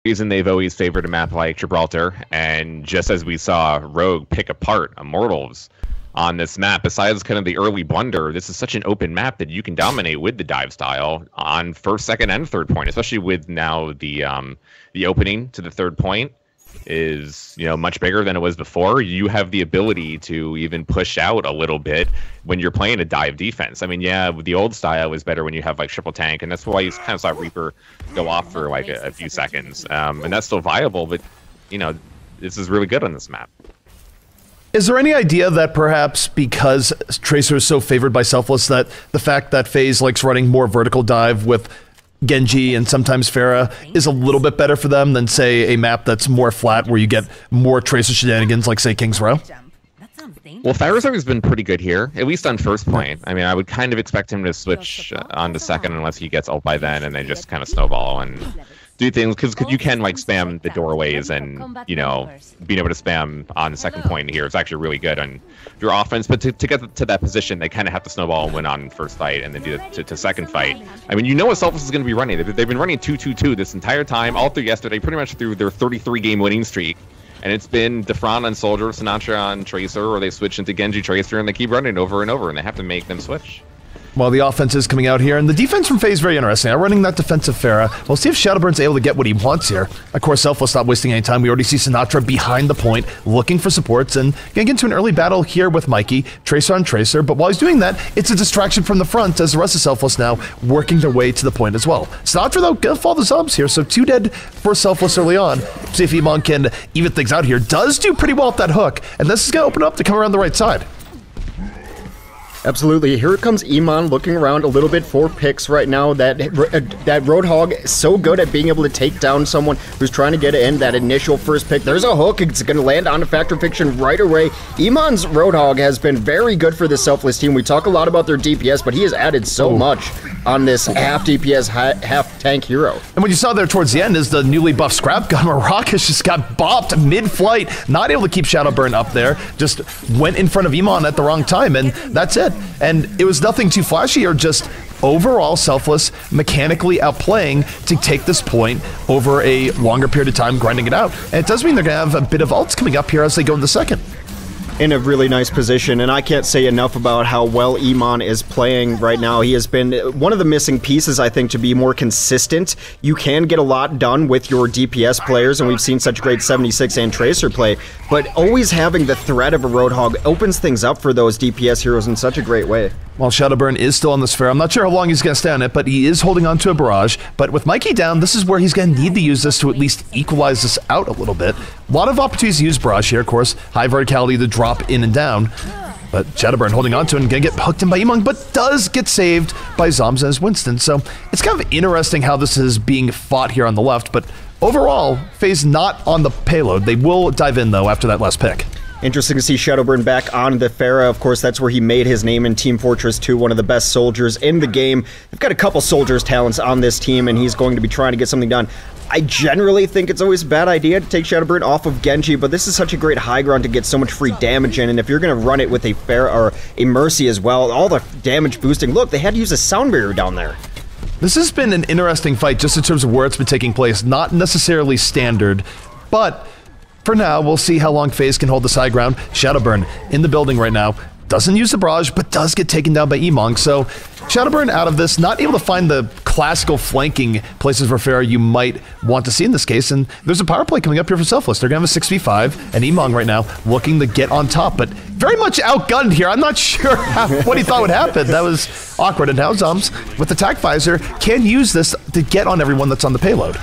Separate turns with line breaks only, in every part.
reason they've always favored a map like Gibraltar, and just as we saw Rogue pick apart Immortals on this map, besides kind of the early blunder, this is such an open map that you can dominate with the dive style on first, second, and third point, especially with now the opening to the third point is, you know, much bigger than it was before. You have the ability to even push out a little bit when you're playing a dive defense. I mean, yeah, the old style is better when you have like triple tank, and that's why you kind of saw Reaper go off for like a few seconds, and that's still viable, but you know, this is really good on this map.
Is there any idea that perhaps because Tracer is so favored by Selfless, that the fact that FaZe likes running more vertical dive with Genji and sometimes Pharah is a little bit better for them than, say, a map that's more flat where you get more Tracer shenanigans like, say, King's Row?
Well, Pharah's always been pretty good here, at least on first point. I mean, I would kind of expect him to switch on to second unless he gets ult by then, and they just kind of snowball and do things, because you can like spam the doorways, and you know, being able to spam on the second point here is actually really good on your offense. But to get to that position, they kind of have to snowball and win on first fight, and then do it to second fight. I mean, you know what Selfless is going to be running. They've been running 2-2-2 this entire time, all through yesterday, pretty much through their 33-game winning streak. And it's been Defran on Soldier, Sinatra on Tracer, or they switch into Genji Tracer, and they keep running over and over, and they have to make them switch.
Well, the offense is coming out here, and the defense from FaZe is very interesting. I'm running that defensive Pharah. We'll see if Shadowburn's able to get what he wants here. Of course, Selfless not wasting any time. We already see Sinatra behind the point, looking for supports, and gonna get into an early battle here with Mikey, Tracer on Tracer, but while he's doing that, it's a distraction from the front as the rest of Selfless now working their way to the point as well. Sinatra, though, gonna fall the zombies here, so 2 dead for Selfless early on. See if Iman can even things out here. Does do pretty well with that hook, and this is gonna open up to come around the right side.
Absolutely. Here comes Iman looking around a little bit for picks right now. That Roadhog is so good at being able to take down someone who's trying to get in that initial first pick. There's a hook. It's going to land on a Factor Fiction right away. Iman's Roadhog has been very good for the Selfless team. We talk a lot about their DPS, but he has added so much on this half DPS, half tank hero.
And what you saw there towards the end is the newly buffed Scrap Gun, where Maracas just got bopped mid-flight, not able to keep Shadowburn up there, just went in front of Iman at the wrong time, and that's it. And it was nothing too flashy or just overall Selfless mechanically outplaying to take this point over a longer period of time, grinding it out. And it does mean they're going to have a bit of ults coming up here as they go in the second.
In a really nice position, and I can't say enough about how well Iman is playing right now. He has been one of the missing pieces, I think, to be more consistent. You can get a lot done with your DPS players, and we've seen such great 76 and Tracer play, but always having the threat of a Roadhog opens things up for those DPS heroes in such a great way.
While Shadowburn is still on the sphere, I'm not sure how long he's going to stay on it, but he is holding on to a barrage. But with Mikey down, this is where he's going to need to use this to at least equalize this out a little bit. A lot of opportunities to use barrage here, of course. High verticality to drop in and down. But Shadowburn holding on to it and going to get hooked in by Emong, but does get saved by Zombs as Winston. So it's kind of interesting how this is being fought here on the left, but overall, FaZe not on the payload. They will dive in, though, after that last pick.
Interesting to see Shadowburn back on the Pharah. Of course, that's where he made his name in Team Fortress 2, one of the best soldiers in the game. They've got a couple soldiers talents on this team, and he's going to be trying to get something done. I generally think it's always a bad idea to take Shadowburn off of Genji, but this is such a great high ground to get so much free damage in, and if you're going to run it with a Pharah or a Mercy as well, all the damage boosting. Look, they had to use a sound barrier down there.
This has been an interesting fight just in terms of where it's been taking place. Not necessarily standard, but for now, we'll see how long FaZe can hold this high ground. Shadowburn in the building right now. Doesn't use the barrage, but does get taken down by Emong. So Shadowburn out of this, not able to find the classical flanking places for Pharah you might want to see in this case. And there's a power play coming up here for Selfless. They're going to have a 6v5, and Emong right now looking to get on top, but very much outgunned here. I'm not sure what he thought would happen. That was awkward. And now Zombs, with Attack Visor, can use this to get on everyone that's on the payload.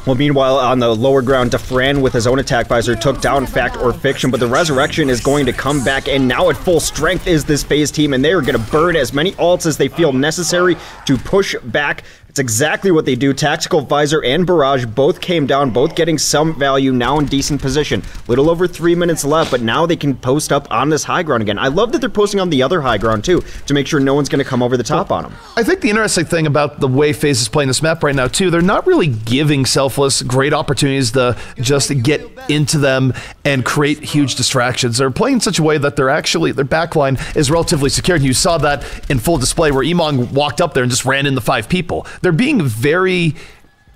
Well, meanwhile, on the lower ground, Defran with his own Attack Visor took down Fact or Fiction, but the Resurrection is going to come back, and now at full strength is this FaZe team, and they are going to burn as many ults as they feel necessary to push back. It's exactly what they do. Tactical Visor and Barrage both came down, both getting some value, now in decent position. Little over 3 minutes left, but now they can post up on this high ground again. I love that they're posting on the other high ground, too, to make sure no one's going to come over the top on them.
I think the interesting thing about the way FaZe is playing this map right now, too, they're not really giving Selfless great opportunities to just get into them and create huge distractions. They're playing in such a way that they're actually, their backline is relatively secure. And you saw that in full display where Emong walked up there and just ran into 5 people. They're being very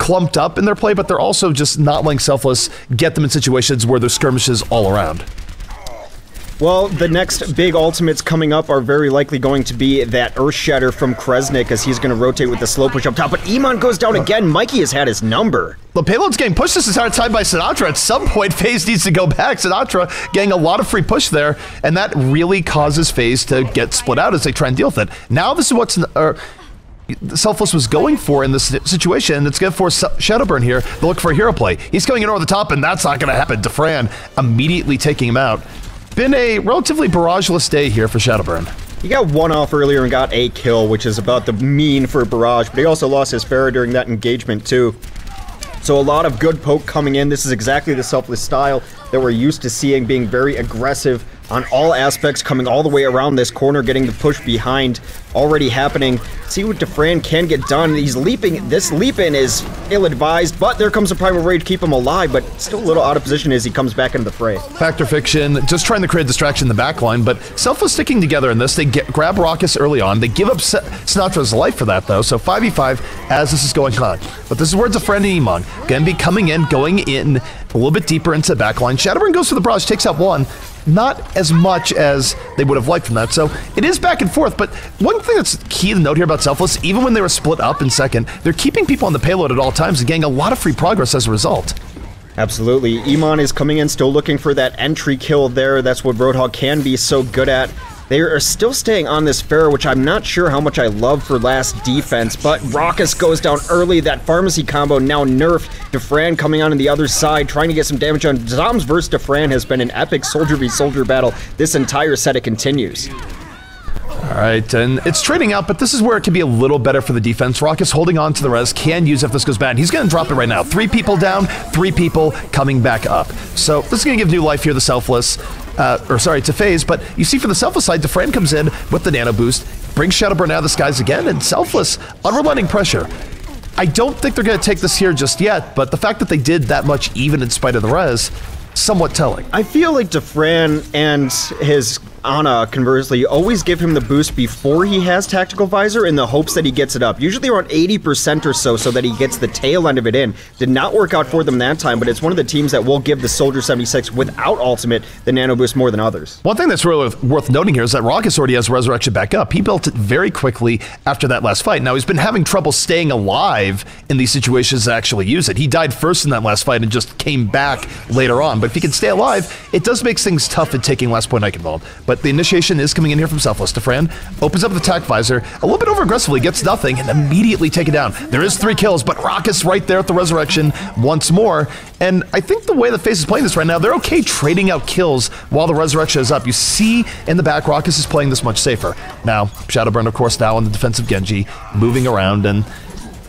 clumped up in their play, but they're also just not letting Selfless get them in situations where there's skirmishes all around.
Well, the next big ultimates coming up are very likely going to be that Earth Shatter from Kresnik, as he's going to rotate with the slow push up top, but Iman goes down again. Mikey has had his number.
The payload's getting pushed this entire time by Sinatra. At some point, FaZe needs to go back. Sinatra getting a lot of free push there, and that really causes FaZe to get split out as they try and deal with it. Now this is what Selfless was going for in this situation, and it's going to force Shadowburn here to look for a hero play. He's going in over the top, and that's not going to happen. Defran immediately taking him out. Been a relatively barrage-less day here for Shadowburn.
He got one off earlier and got a kill, which is about the mean for a barrage, but he also lost his Pharah during that engagement too. So a lot of good poke coming in. This is exactly the Selfless style that we're used to seeing, being very aggressive on all aspects, coming all the way around this corner, getting the push behind already happening. See what Defran can get done. He's leaping. This leap-in is ill-advised, but there comes a Primal Rage to keep him alive, but still a little out of position as he comes back into the fray.
Factor Fiction just trying to create distraction in the backline, but Selfless sticking together in this. They grab Raucus early on. They give up Sinatra's life for that, though, so 5v5 as this is going on. But this is where Defran and Iman going to be coming in, going in a little bit deeper into the backline. Shadowburn goes for the barrage, takes out one. Not as much as they would have liked from that, so it is back and forth, but one thing that's key to note here about Selfless, even when they were split up in second, they're keeping people on the payload at all times and getting a lot of free progress as a result.
Absolutely. Iman is coming in, still looking for that entry kill there. That's what Roadhog can be so good at. They are still staying on this Pharah, which I'm not sure how much I love for last defense, but Raucus goes down early. That Pharmacy combo now nerfed. Defran coming on the other side, trying to get some damage on. Zoms versus Defran has been an epic soldier v soldier battle. This entire set, it continues.
All right, and it's trading out, but this is where it can be a little better for the defense. Raucus holding on to the res, can use if this goes bad. He's going to drop it right now. 3 people down, 3 people coming back up. So this is going to give new life here to Selfless, to FaZe, but you see for the Selfless side, Defran comes in with the nano boost, brings Shadowburn out of the skies again, and Selfless, unrelenting pressure. I don't think they're going to take this here just yet, but the fact that they did that much even in spite of the res, somewhat telling.
I feel like Defran and his Ana, conversely, always give him the boost before he has Tactical Visor in the hopes that he gets it up. Usually around 80% or so that he gets the tail end of it in. Did not work out for them that time, but it's one of the teams that will give the Soldier 76 without ultimate the nano boost more than others.
One thing that's really worth noting here is that Raucus already has Resurrection back up. He built it very quickly after that last fight. Now, he's been having trouble staying alive in these situations to actually use it. He died first in that last fight and just came back later on. But if he can stay alive, it does make things tough at taking last point Eichenwald. But the initiation is coming in here from Selfless. Defran opens up the attack visor a little bit over aggressively, gets nothing, and immediately taken down. There is 3 kills, but Raucus right there at the Resurrection once more. And I think the way the FaZe is playing this right now, they're okay trading out kills while the Resurrection is up. You see in the back, Raucus is playing this much safer. Now, Shadowburn, of course, now on the defensive Genji, moving around, and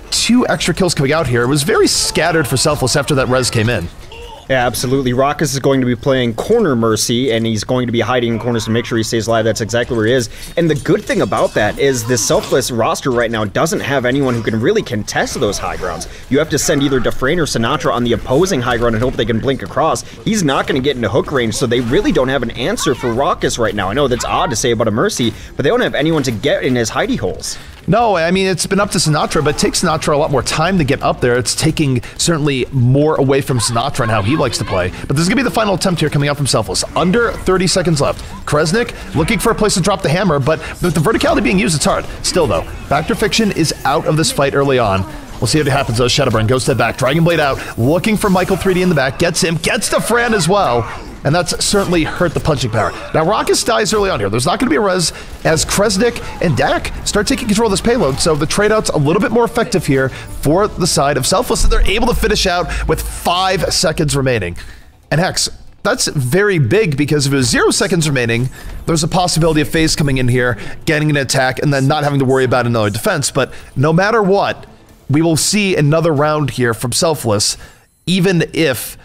2 extra kills coming out here. It was very scattered for Selfless after that res came in.
Yeah, absolutely. Raucus is going to be playing Corner Mercy, and he's going to be hiding in corners to make sure he stays alive. That's exactly where he is. And the good thing about that is the Selfless roster right now doesn't have anyone who can really contest those high grounds. You have to send either Defran or Sinatra on the opposing high ground and hope they can blink across. He's not going to get into hook range, so they really don't have an answer for Raucus right now. I know that's odd to say about a Mercy, but they don't have anyone to get in his hidey holes.
No, I mean, it's been up to Sinatra, but it takes Sinatra a lot more time to get up there. It's taking certainly more away from Sinatra and how he likes to play. But this is going to be the final attempt here coming out from Selfless. Under 30 seconds left. Kresnik looking for a place to drop the hammer, but with the verticality being used, it's hard. Still, though, Factor Fiction is out of this fight early on. We'll see what happens, though. Shadowburn goes to the back. Dragon Blade out, looking for Michael 3D in the back. Gets him, gets to Fran as well. And that's certainly hurt the punching power. Now, Raucus dies early on here. There's not going to be a res as Kresnik and Dak start taking control of this payload, so the trade-out's a little bit more effective here for the side of Selfless, and they're able to finish out with 5 seconds remaining. And Hex, that's very big, because if it was 0 seconds remaining, there's a possibility of FaZe coming in here, getting an attack, and then not having to worry about another defense. But no matter what, we will see another round here from Selfless, even if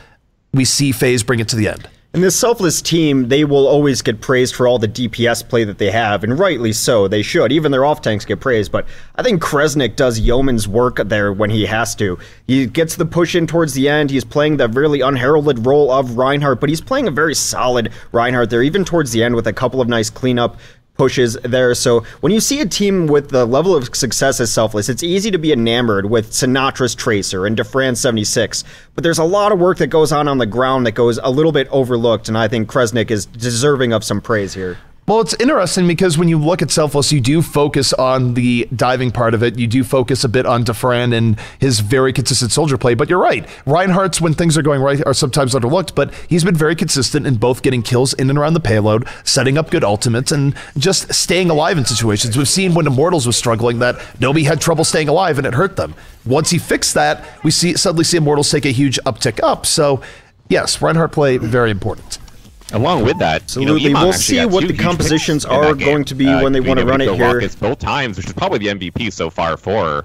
we see FaZe bring it to the end.
And this Selfless team, they will always get praised for all the DPS play that they have, and rightly so, they should. Even their off-tanks get praised, but I think Kresnik does yeoman's work there when he has to. He gets the push in towards the end, he's playing the really unheralded role of Reinhardt, but he's playing a very solid Reinhardt there, even towards the end with a couple of nice cleanup pushes there. So when you see a team with the level of success as Selfless, it's easy to be enamored with Sinatra's Tracer and Defran 76. But there's a lot of work that goes on the ground that goes a little bit overlooked, and I think Kresnik is deserving of some praise here.
Well, it's interesting because when you look at Selfless, you do focus on the diving part of it. You do focus a bit on Defran and his very consistent soldier play. But you're right. Reinhardt's, when things are going right, are sometimes overlooked. But he's been very consistent in both getting kills in and around the payload, setting up good ultimates, and just staying alive in situations. We've seen when Immortals was struggling that nobody had trouble staying alive and it hurt them. Once he fixed that, we suddenly see Immortals take a huge uptick up. So, yes, Reinhardt play, very important.
Along with that,
absolutely, we'll see what the compositions are going to be when they want to run it here.
Rockets both times, which is probably the MVP so far for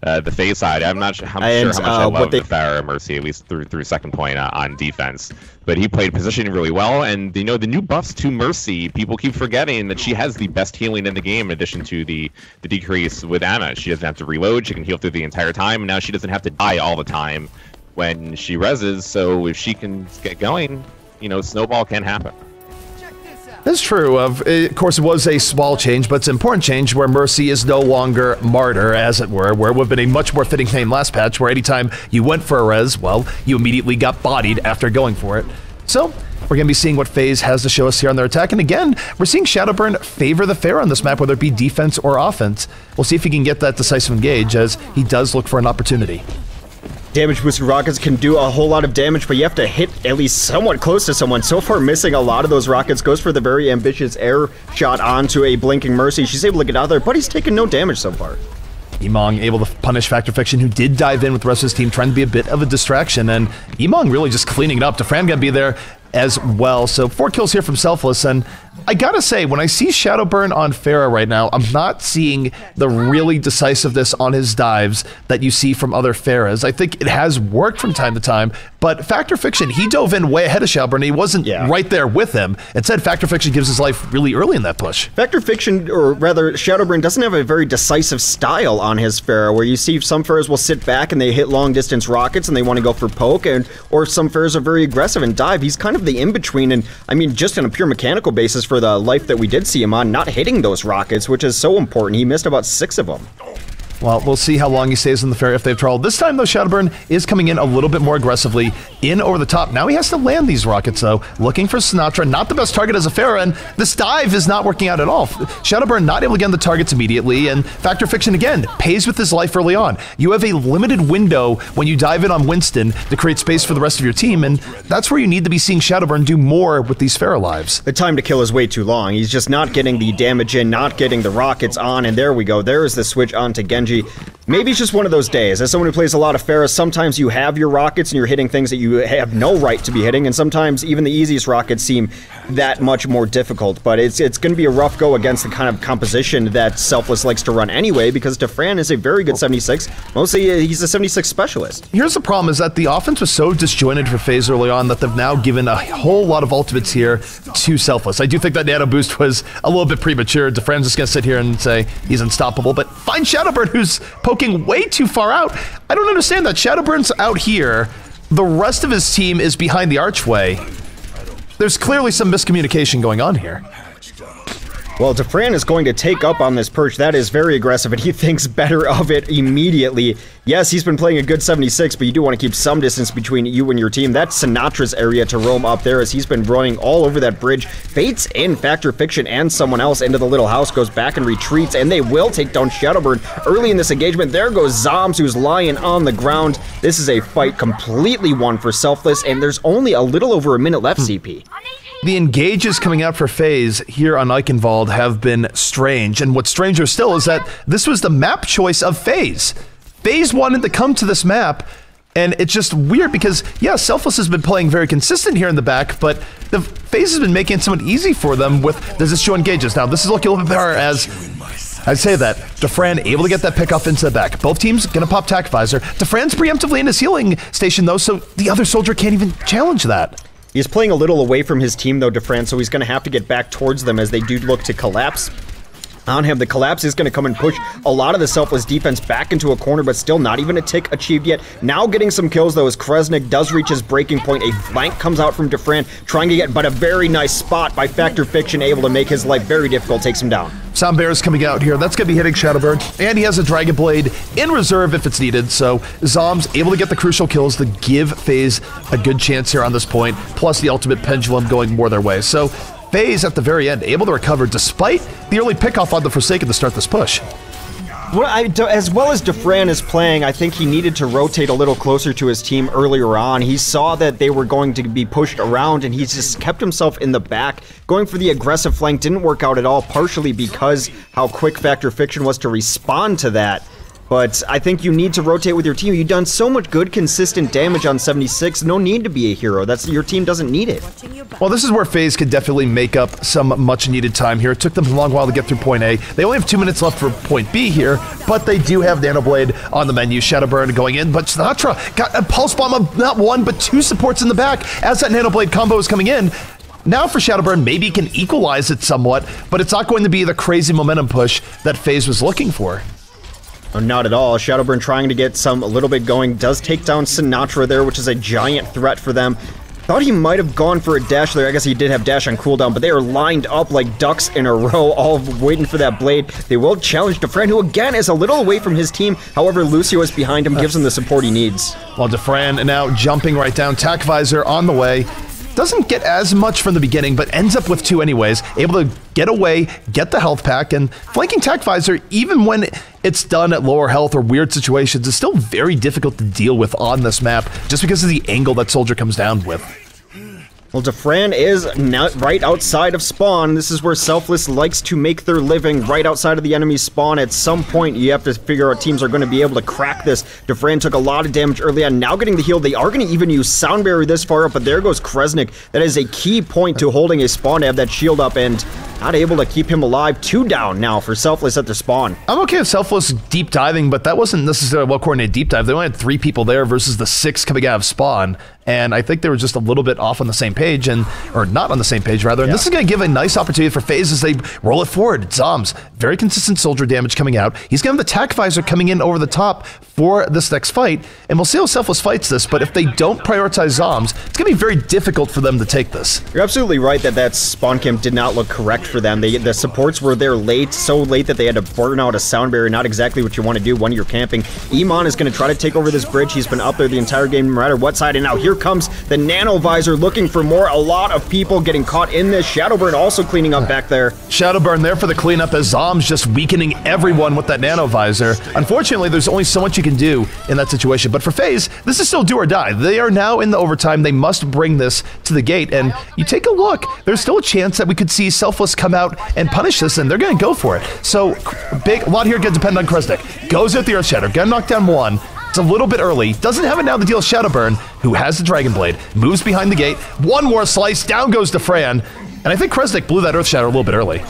the FaZe side. I'm not sure how much I love the Pharah Mercy, at least through second point on defense. But he played positioning really well, and the new buffs to Mercy, people keep forgetting that she has the best healing in the game in addition to the decrease with Ana. She doesn't have to reload, she can heal through the entire time, and now she doesn't have to die all the time when she reses, so if she can get going, snowball can happen.
That's true. Of course, it was a small change, but it's an important change where Mercy is no longer Martyr, as it were, where it would have been a much more fitting name last patch, where anytime you went for a res, well, you immediately got bodied after going for it. So, we're going to be seeing what FaZe has to show us here on their attack. And again, we're seeing Shadowburn favor the Pharah on this map, whether it be defense or offense. We'll see if he can get that decisive engage, as he does look for an opportunity.
Damage boosted rockets can do a whole lot of damage, but you have to hit at least somewhat close to someone. So far, missing a lot of those rockets. Goes for the very ambitious air shot onto a blinking Mercy. She's able to get out there, but he's taken no damage so far.
Emong able to punish Factor Fiction, who did dive in with the rest of his team, trying to be a bit of a distraction, and Emong really just cleaning it up. Defran gonna be there as well. So 4 kills here from Selfless, and I gotta say, when I see Shadowburn on Pharah right now, I'm not seeing the really decisiveness on his dives that you see from other Pharahs. I think it has worked from time to time, but Factor Fiction, he dove in way ahead of Shadowburn. He wasn't right there with him. Instead, Factor Fiction gives his life really early in that push.
Factor Fiction, or rather, Shadowburn doesn't have a very decisive style on his Pharah, where you see some Pharahs will sit back and they hit long-distance rockets and they want to go for poke, or some Pharahs are very aggressive and dive. He's kind of the in-between, and I mean, just on a pure mechanical basis for the life that we did see him on, not hitting those rockets, which is so important. He missed about 6 of them.
Well, we'll see how long he stays in the Pharah if they've trouble. This time, though, Shadowburn is coming in a little bit more aggressively, in over the top. Now he has to land these rockets, though. Looking for Sinatra, not the best target as a Pharah, and this dive is not working out at all. Shadowburn not able to get the targets immediately, and Factor Fiction, again, pays with his life early on. You have a limited window when you dive in on Winston to create space for the rest of your team, and that's where you need to be seeing Shadowburn do more with these Pharah lives.
The time to kill is way too long. He's just not getting the damage in, not getting the rockets on, and there we go. There is the switch on to Genji. Maybe it's just one of those days. As someone who plays a lot of Pharah, sometimes you have your rockets and you're hitting things that you have no right to be hitting, and sometimes even the easiest rockets seem that much more difficult. But it's going to be a rough go against the kind of composition that Selfless likes to run anyway, because Defran is a very good 76. Mostly, he's a 76 specialist.
Here's the problem, is that the offense was so disjointed for FaZe early on that they've now given a whole lot of ultimates here to Selfless. I do think that nano boost was a little bit premature. Defran's just going to sit here and say he's unstoppable, but find Shadowburn, who's poking way too far out. I don't understand that. Shadowburn's out here. The rest of his team is behind the archway. There's clearly some miscommunication going on here.
Well, Defran is going to take up on this perch. That is very aggressive, and he thinks better of it immediately. Yes, he's been playing a good 76, but you do want to keep some distance between you and your team. That's Sinatra's area to roam up there, as he's been running all over that bridge. Fates in Factor Fiction and someone else into the little house, goes back and retreats, and they will take down Shadowburn early in this engagement. There goes Zombs, who's lying on the ground. This is a fight completely won for Selfless, and there's only a little over a minute left, CP.
The engages coming out for FaZe here on Eichenwald have been strange, and what's stranger still is that this was the map choice of FaZe. FaZe wanted to come to this map, and it's just weird because, yeah, Selfless has been playing very consistent here in the back, but the FaZe has been making it somewhat easy for them with the disjoint engages. Now, this is looking a little bit better as I say that. Defran able to get that pick off into the back. Both teams gonna pop Tac Visor. Defran's preemptively in his healing station, though, so the other soldier can't even challenge that.
He's playing a little away from his team, though, Defran, so he's going to have to get back towards them as they do look to collapse. on him. The collapse is going to come and push a lot of the Selfless defense back into a corner, but still not even a tick achieved yet. Now getting some kills, though, as Kresnik does reach his breaking point. A flank comes out from Defran, trying to get, but a very nice spot by Factor Fiction, able to make his life very difficult, takes him down.
Sound Bear is coming out here. That's going to be hitting Shadowburn. And he has a Dragon Blade in reserve if it's needed. So Zom's able to get the crucial kills to give FaZe a good chance here on this point. Plus the ultimate pendulum going more their way. So FaZe at the very end able to recover despite the early pickoff on the Forsaken to start this push.
Well, as well as Defran is playing, I think he needed to rotate a little closer to his team earlier on. He saw that they were going to be pushed around, and he's just kept himself in the back. Going for the aggressive flank didn't work out at all, partially because how quick Factor Fiction was to respond to that. But I think you need to rotate with your team. You've done so much good, consistent damage on 76. No need to be a hero. Your team doesn't need it.
Well, this is where FaZe could definitely make up some much-needed time here. It took them a long while to get through point A. They only have 2 minutes left for point B here, but they do have Nanoblade on the menu. Shadowburn going in, but Sinatra got a Pulse Bomb of not 1, but 2 supports in the back as that Nanoblade combo is coming in. Now for Shadowburn, maybe he can equalize it somewhat, but it's not going to be the crazy momentum push that FaZe was looking for.
Oh, not at all. Shadowburn trying to get a little bit going. Does take down Sinatra there, which is a giant threat for them. Thought he might have gone for a dash there. I guess he did have dash on cooldown, but they are lined up like ducks in a row, all waiting for that blade. They will challenge Defran, who again is a little away from his team. However, Lucio is behind him, gives him the support he needs.
Well, Defran now jumping right down. Tac Visor on the way. Doesn't get as much from the beginning, but ends up with 2 anyways. Able to get away, get the health pack, and flanking Tac Visor, even when it's done at lower health or weird situations, is still very difficult to deal with on this map, just because of the angle that Soldier comes down with.
Well, Defran is now right outside of spawn. This is where Selfless likes to make their living, right outside of the enemy's spawn. At some point, you have to figure out teams are going to be able to crack this. Defran took a lot of damage early on, now getting the heal. They are going to even use Sound Barrier this far up, but there goes Kresnik. That is a key point to holding a spawn to have that shield up, and not able to keep him alive. 2 down now for Selfless at the spawn.
I'm okay with Selfless deep diving, but that wasn't necessarily a well-coordinated deep dive. They only had 3 people there versus the 6 coming out of spawn. And I think they were just a little bit off on the same page, or not on the same page, rather. And this is going to give a nice opportunity for FaZe as they roll it forward. Zoms, very consistent Soldier damage coming out. He's going to have the Tac Visor coming in over the top for this next fight. And we'll see how Selfless fights this, but if they don't prioritize Zoms, it's going to be very difficult for them to take this.
You're absolutely right that spawn camp did not look correct for them. The supports were there late, so late that they had to burn out a Sound Barrier. Not exactly what you want to do when you're camping. Iman is going to try to take over this bridge. He's been up there the entire game, no matter what side. And now here comes the Nano Visor looking for more. A lot of people getting caught in this. Shadowburn also cleaning up back there.
Shadowburn there for the cleanup as Zom's just weakening everyone with that Nano Visor. Unfortunately, there's only so much you can do in that situation. But for FaZe, this is still do or die. They are now in the overtime. They must bring this to the gate. And you take a look, there's still a chance that we could see Selfless come out and punish this, and they're going to go for it. So, a lot here going to depend on Kresnik. Goes at the Earth Shatter, gonna knock down 1. It's a little bit early. Doesn't have it now to deal with Shadowburn, who has the Dragon Blade. Moves behind the gate. 1 more slice. Down goes Defran. And I think Kresnik blew that Earth Shatter a little bit early.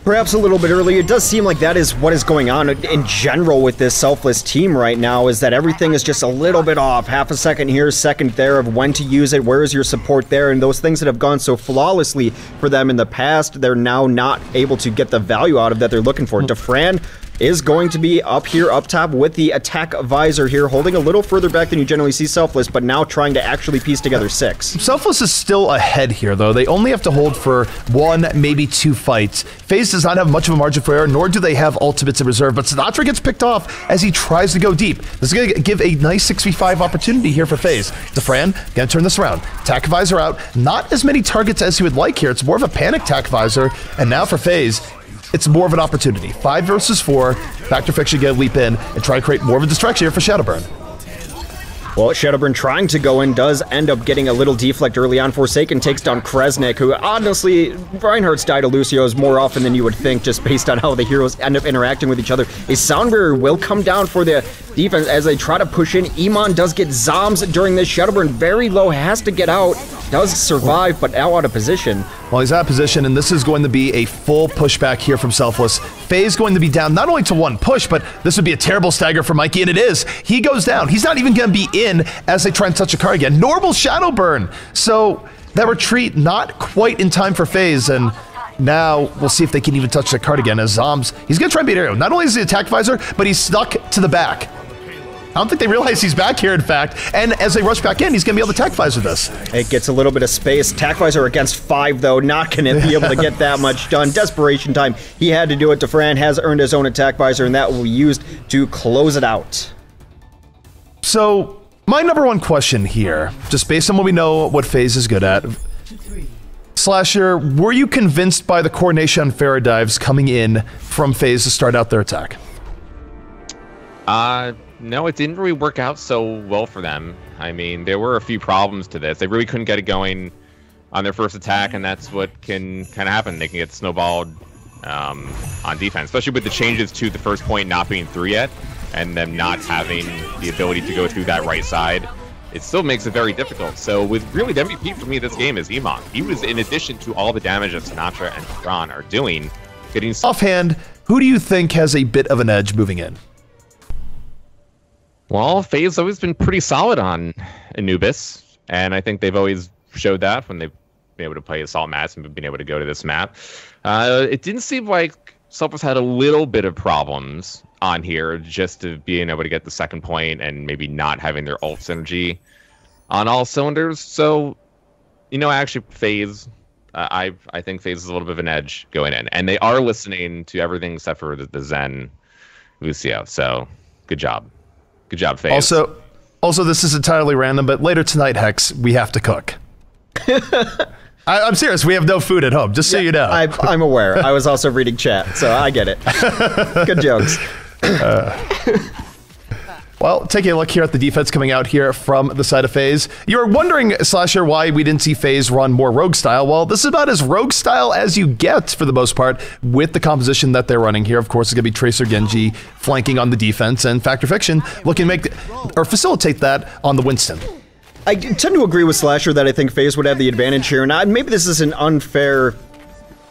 Perhaps a little bit early. It does seem like that is what is going on in general with this Selfless team right now, is that everything is just a little bit off. Half a second here, second there of when to use it, where is your support there, and those things that have gone so flawlessly for them in the past, they're now not able to get the value out of that they're looking for. Defran is going to be up here, up top with the attack visor here, holding a little further back than you generally see Selfless, but now trying to actually piece together 6.
Selfless is still ahead here, though. They only have to hold for 1, maybe 2 fights. FaZe does not have much of a margin for error, nor do they have ultimates in reserve, but Sinatra gets picked off as he tries to go deep. This is going to give a nice 6v5 opportunity here for FaZe. Defran going to turn this around. Tac Visor out. Not as many targets as he would like here. It's more of a panic Tac Visor, and now for FaZe, it's more of an opportunity. 5 versus 4. Factor Fiction going to leap in and try to create more of a distraction here for Shadowburn.
Well, Shadowburn trying to go in does end up getting a little deflect early on. Forsaken takes down Kresnik, who honestly, Reinhardt's die to Lucio's more often than you would think, just based on how the heroes end up interacting with each other. A Sound Barrier will come down for the defense as they try to push in. Iman does get Zoms during this. Shadowburn very low, has to get out. Does survive, but now out of position.
Well, he's out of position, and this is going to be a full pushback here from Selfless. FaZe going to be down not only to 1 push, but this would be a terrible stagger for Mikey, and it is. He goes down. He's not even going to be in as they try and touch a car again. Normal Shadowburn. So that retreat not quite in time for FaZe, and Now, we'll see if they can even touch the card again as Zombs, he's going to try and beat Aero. Not only is he attack visor, but he's stuck to the back. I don't think they realize he's back here, in fact. And as they rush back in, he's going to be able to attack visor this.
It gets a little bit of space. Attack visor against 5, though. Not going to be able to get that much done. Desperation time. He had to do it. Defran has earned his own attack visor, and that will be used to close it out.
So, my number one question here, just based on what we know what FaZe is good at, Slasher, were you convinced by the coordination on Pharaoh dives coming in from FaZe to start out their attack?
No, it didn't really work out so well for them. I mean, there were a few problems to this. They really couldn't get it going on their first attack, and that's what can kind of happen. They can get snowballed on defense, especially with the changes to the first point not being through yet, and them not having the ability to go through that right side. It still makes it very difficult. So with really the MVP for me this game is Emon. He was, in addition to all the damage that Sinatra and Ron are doing, getting...
Offhand, who do you think has a bit of an edge moving in?
Well, FaZe's always been pretty solid on Anubis, and I think they've always showed that when they've been able to play Assault maps and been able to go to this map. It didn't seem like Selfless had a little bit of problems on here, just to being able to get the second point and maybe not having their ult synergy on all cylinders. So, you know, actually, FaZe, I think FaZe is a little bit of an edge going in, and they are listening to everything except for the Zen Lucio. So, good job. Good job, FaZe.
Also, this is entirely random, but later tonight, Hex, we have to cook. I'm serious. We have no food at home, just so you know.
I'm aware. I was also reading chat, so I get it. Good jokes.
Well, taking a look here at the defense coming out here from the side of FaZe. You're wondering, Slasher, why we didn't see FaZe run more rogue style. Well, this is about as rogue style as you get for the most part with the composition that they're running here. Of course, it's going to be Tracer Genji flanking on the defense, and Factor Fiction looking to make or facilitate that on the Winston.
I tend to agree with Slasher that I think FaZe would have the advantage here, and maybe this is an unfair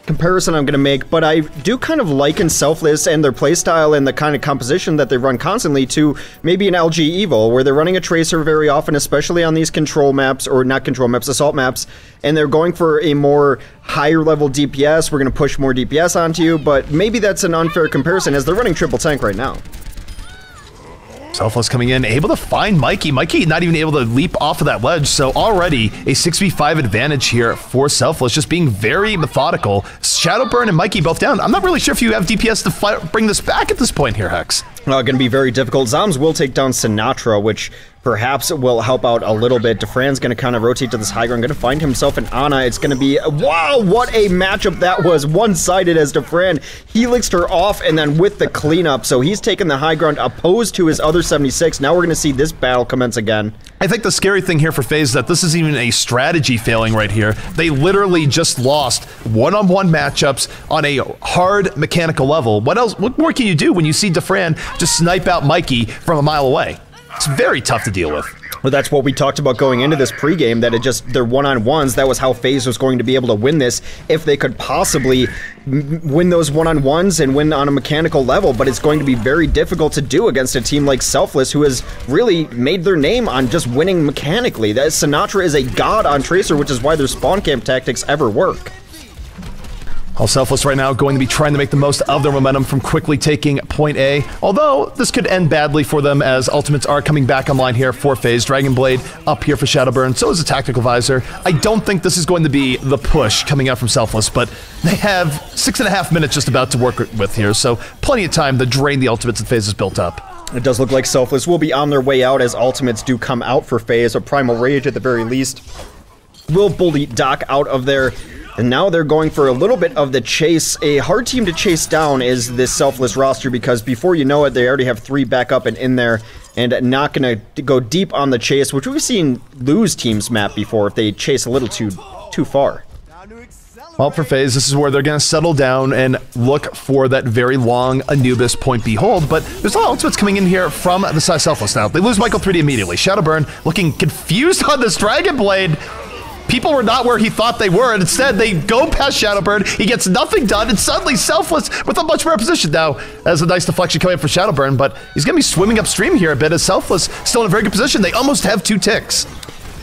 comparison I'm going to make, but I do kind of liken Selfless and their playstyle and the kind of composition that they run constantly to maybe an LG Evil, where they're running a Tracer very often, especially on these control maps, or not control maps, assault maps, and they're going for a more higher level DPS. We're going to push more DPS onto you, but maybe that's an unfair comparison as they're running triple tank right now.
Selfless coming in, able to find Mikey. Mikey not even able to leap off of that ledge, so already a 6v5 advantage here for Selfless, just being very methodical. Shadowburn and Mikey both down. I'm not really sure if you have DPS to bring this back at this point here, Hex.
Going to be very difficult. Zombs will take down Sinatra, which perhaps will help out a little bit. Defran's going to kind of rotate to this high ground, going to find himself an Ana. It's going to be, wow, what a matchup that was. One-sided as Defran helixed her off, and then with the cleanup. So he's taken the high ground opposed to his other 76. Now we're going to see this battle commence again.
I think the scary thing here for FaZe is that this isn't even a strategy failing right here. They literally just lost one-on-one matchups on a hard mechanical level. What more can you do when you see Defran just snipe out Mikey from a mile away? It's very tough to deal with.
Well, that's what we talked about going into this pregame, that they're one-on-ones. That was how FaZe was going to be able to win this, if they could possibly win those one-on-ones and win on a mechanical level, but it's going to be very difficult to do against a team like Selfless, who has really made their name on just winning mechanically. That Sinatra is a god on Tracer, which is why their spawn camp tactics ever work.
All Selfless right now going to be trying to make the most of their momentum from quickly taking point A, although this could end badly for them as ultimates are coming back online here for FaZe. Dragon Blade up here for Shadowburn, so is a Tactical Visor. I don't think this is going to be the push coming out from Selfless, but they have 6.5 minutes just about to work with here, so plenty of time to drain the ultimates that FaZe has built up.
It does look like Selfless will be on their way out as ultimates do come out for FaZe, or Primal Rage at the very least. Will bully Doc out of there. And now they're going for a little bit of the chase. A hard team to chase down is this Selfless roster, because before you know it, they already have 3 back up and in there, and not going to go deep on the chase, which we've seen lose teams map before if they chase a little too far.
Well, for FaZe, this is where they're going to settle down and look for that very long Anubis point behold, but there's a lot of ultimates coming in here from the side of Selfless now. They lose Michael 3D immediately. Shadowburn looking confused on this Dragon Blade. People were not where he thought they were, and instead they go past Shadowburn. He gets nothing done, and suddenly Selfless with a much better position now. As a nice deflection coming in for Shadowburn, but he's going to be swimming upstream here a bit as Selfless still in a very good position. They almost have 2 ticks.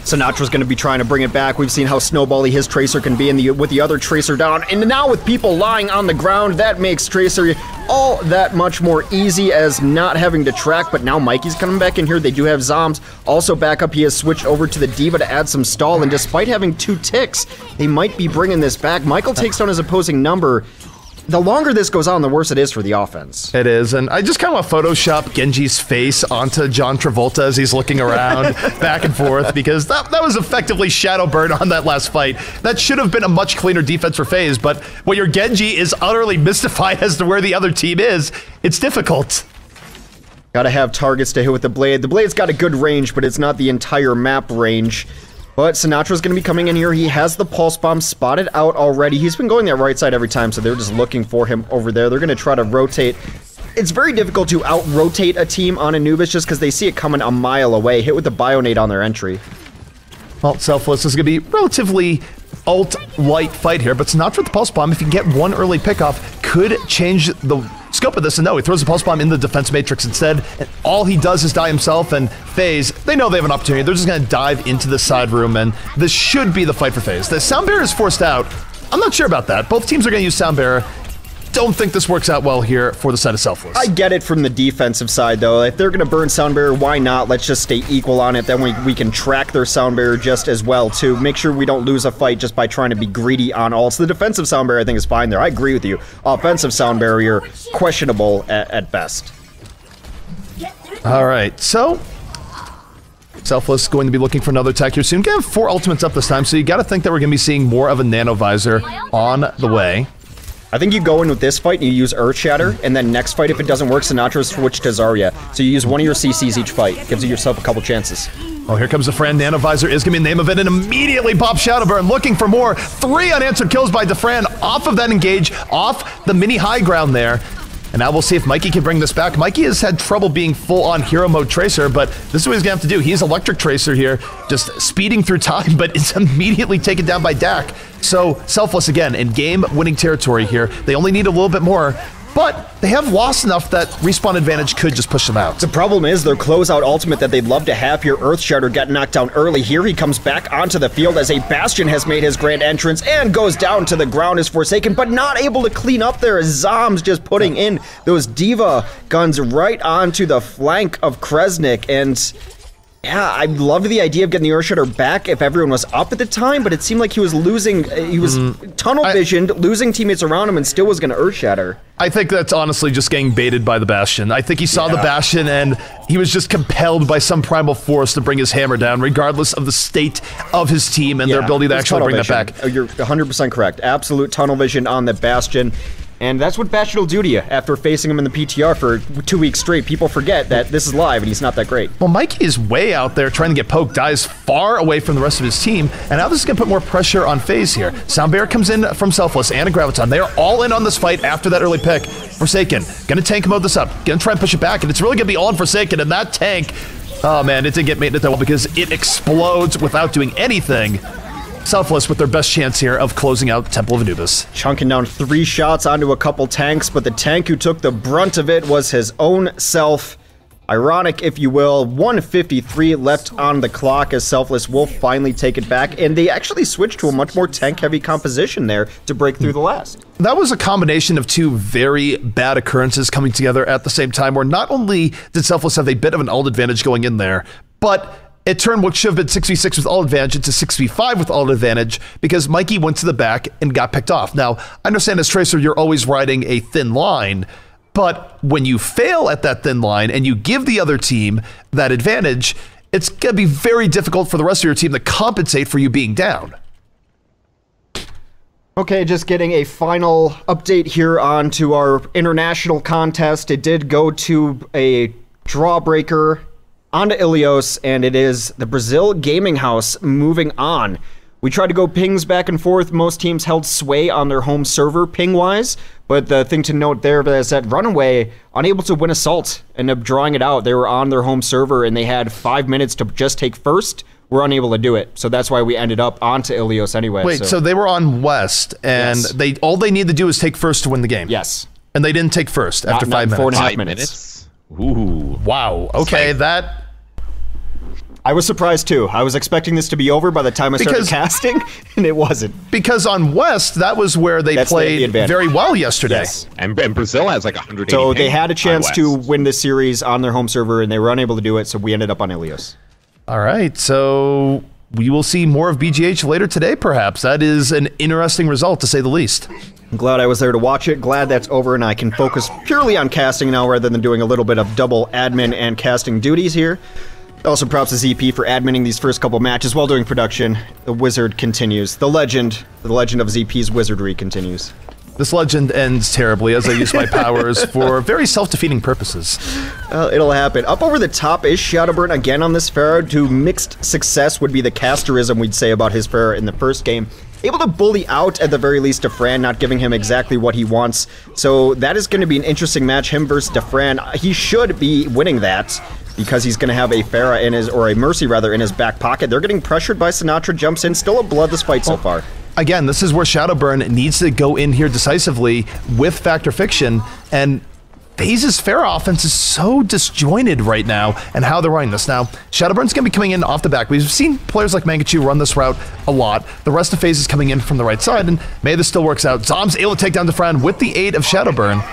Sinatra's going to be trying to bring it back. We've seen how snowbally his Tracer can be with the other Tracer down. And now with people lying on the ground, that makes Tracer all that much more easy as not having to track. But now Mikey's coming back in here. They do have Zombs. Also back up, he has switched over to the D.Va to add some stall. And despite having 2 ticks, they might be bringing this back. Michael takes down his opposing number. The longer this goes on, the worse it is for the offense.
It is, and I just kind of want to Photoshop Genji's face onto John Travolta as he's looking around back and forth, because that was effectively shadow burn on that last fight. That should have been a much cleaner defense for FaZe, but when your Genji is utterly mystified as to where the other team is, it's difficult.
Gotta have targets to hit with the Blade. The Blade's got a good range, but it's not the entire map range. But Sinatra's going to be coming in here. He has the Pulse Bomb spotted out already. He's been going that right side every time, so they're just looking for him over there. They're going to try to rotate. It's very difficult to out-rotate a team on Anubis just because they see it coming a mile away. Hit with the Bionade on their entry.
Well, Selfless is going to be relatively ult-light fight here, but Sinatra with the Pulse Bomb, if you can get one early pickoff, could change the scope of this. And no, he throws the Pulse Bomb in the defense matrix instead, and all he does is die himself. And FaZe, they know they have an opportunity. They're just going to dive into the side room, and this should be the fight for FaZe. The Sound Barrier is forced out. I'm not sure about that. Both teams are going to use Sound Barrier. Don't think this works out well here for the side of Selfless.
I get it from the defensive side, though. If they're going to burn Sound Barrier, why not? Let's just stay equal on it. Then we can track their Sound Barrier just as well, too. Make sure we don't lose a fight just by trying to be greedy on ults. The defensive Sound Barrier, I think, is fine there. I agree with you. Offensive Sound Barrier, questionable at best.
All right, so Selfless going to be looking for another attack here soon. Gonna have 4 ultimates up this time, so you got to think that we're going to be seeing more of a Nano Visor on the way.
I think you go in with this fight and you use Earth Shatter, and then next fight, if it doesn't work, Sinatra switch to Zarya. So you use one of your CCs each fight. Gives yourself a couple chances.
Oh, here comes the Fran. Nano Visor is going to be the name of it, and immediately Bob Shadowburn looking for more. 3 unanswered kills by DeFran off of that engage, off the mini high ground there. And now we'll see if Mikey can bring this back. Mikey has had trouble being full-on hero mode Tracer, but this is what he's going to have to do. He's Electric Tracer here, just speeding through time, but it's immediately taken down by Dak. So, Selfless again in game-winning territory here. They only need a little bit more, but they have lost enough that respawn advantage could just push them out.
The problem is their closeout ultimate that they'd love to have here. Earth Shatter got knocked down early. Here he comes back onto the field as a Bastion has made his grand entrance and goes down to the ground as Forsaken, but not able to clean up there as Zombs just putting in those D.Va guns right onto the flank of Kresnik. And yeah, I loved the idea of getting the Earth Shatter back if everyone was up at the time, but it seemed like he was losing, he was tunnel visioned, losing teammates around him, and still was going to Earth Shatter.
I think that's honestly just getting baited by the Bastion. I think he saw the Bastion and he was just compelled by some primal force to bring his hammer down, regardless of the state of his team and their ability to actually bring that back.
You're 100% correct. Absolute tunnel vision on the Bastion. And that's what Bastion will do to you after facing him in the PTR for 2 weeks straight. People forget that this is live and he's not that great.
Well, Mikey is way out there trying to get poked, dies far away from the rest of his team, and now this is going to put more pressure on FaZe here. Sound Barrier comes in from Selfless and a Graviton. They are all in on this fight after that early pick. Forsaken, going to tank mode this up, going to try and push it back, and it's really going to be all on Forsaken, and that tank, oh man, it didn't get maintenance that well because it explodes without doing anything. Selfless with their best chance here of closing out Temple of Anubis.
Chunking down 3 shots onto a couple tanks, but the tank who took the brunt of it was his own self. Ironic, if you will. 1:53 left on the clock as Selfless will finally take it back, and they actually switched to a much more tank-heavy composition there to break through the last.
That was a combination of 2 very bad occurrences coming together at the same time, where not only did Selfless have a bit of an ult advantage going in there, but it turned what should have been 6v6 with ult advantage into 6v5 with ult advantage because Mikey went to the back and got picked off. Now, I understand as Tracer, you're always riding a thin line, but when you fail at that thin line and you give the other team that advantage, it's going to be very difficult for the rest of your team to compensate for you being down.
Okay, just getting a final update here on to our international contest. It did go to a drawbreaker onto Ilios, and it is the Brazil Gaming House moving on. We tried to go pings back and forth. Most teams held sway on their home server ping-wise, but the thing to note there is that Runaway, unable to win Assault, ended up drawing it out. They were on their home server, and they had 5 minutes to just take first. We're unable to do it, so that's why we ended up onto Ilios anyway.
Wait, so they were on West, and yes, all they need to do is take first to win the game?
Yes.
And they didn't take first after 5 minutes?
4.5 minutes.
Ooh.
Wow. Okay, that...
I was surprised too. I was expecting this to be over by the time I started casting, and it wasn't.
Because on West, that was where they played very well yesterday.
Yes.
And Brazil has like 180.
So they had a chance to win this series on their home server, and they were unable to do it, so we ended up on Ilios.
All right, so we will see more of BGH later today, perhaps. That is an interesting result, to say the least.
I'm glad I was there to watch it. Glad that's over and I can focus purely on casting now rather than doing a little bit of double admin and casting duties here. Also props to ZP for adminning these first couple matches while doing production. The wizard continues. The legend of ZP's wizardry continues.
This legend ends terribly as I use my powers for very self-defeating purposes.
It'll happen. Up over the top is Shadowburn again on this Pharaoh. To mixed success would be the casterism we'd say about his Pharaoh in the first game. Able to bully out, at the very least, Defran, not giving him exactly what he wants. So that is going to be an interesting match, him versus Defran. He should be winning that because he's going to have a Pharah in his, or a Mercy rather, in his back pocket. They're getting pressured by Sinatra, jumps in. Still a bloodless fight so far.
Again, this is where Shadowburn needs to go in here decisively with Factor Fiction, and FaZe's Pharah offense is so disjointed right now, and how they're running this. Now, Shadowburn's going to be coming in off the back. We've seen players like Mangachu run this route a lot. The rest of FaZe is coming in from the right side, and maybe this still works out. Zom's able to take down Defran with the aid of Shadowburn.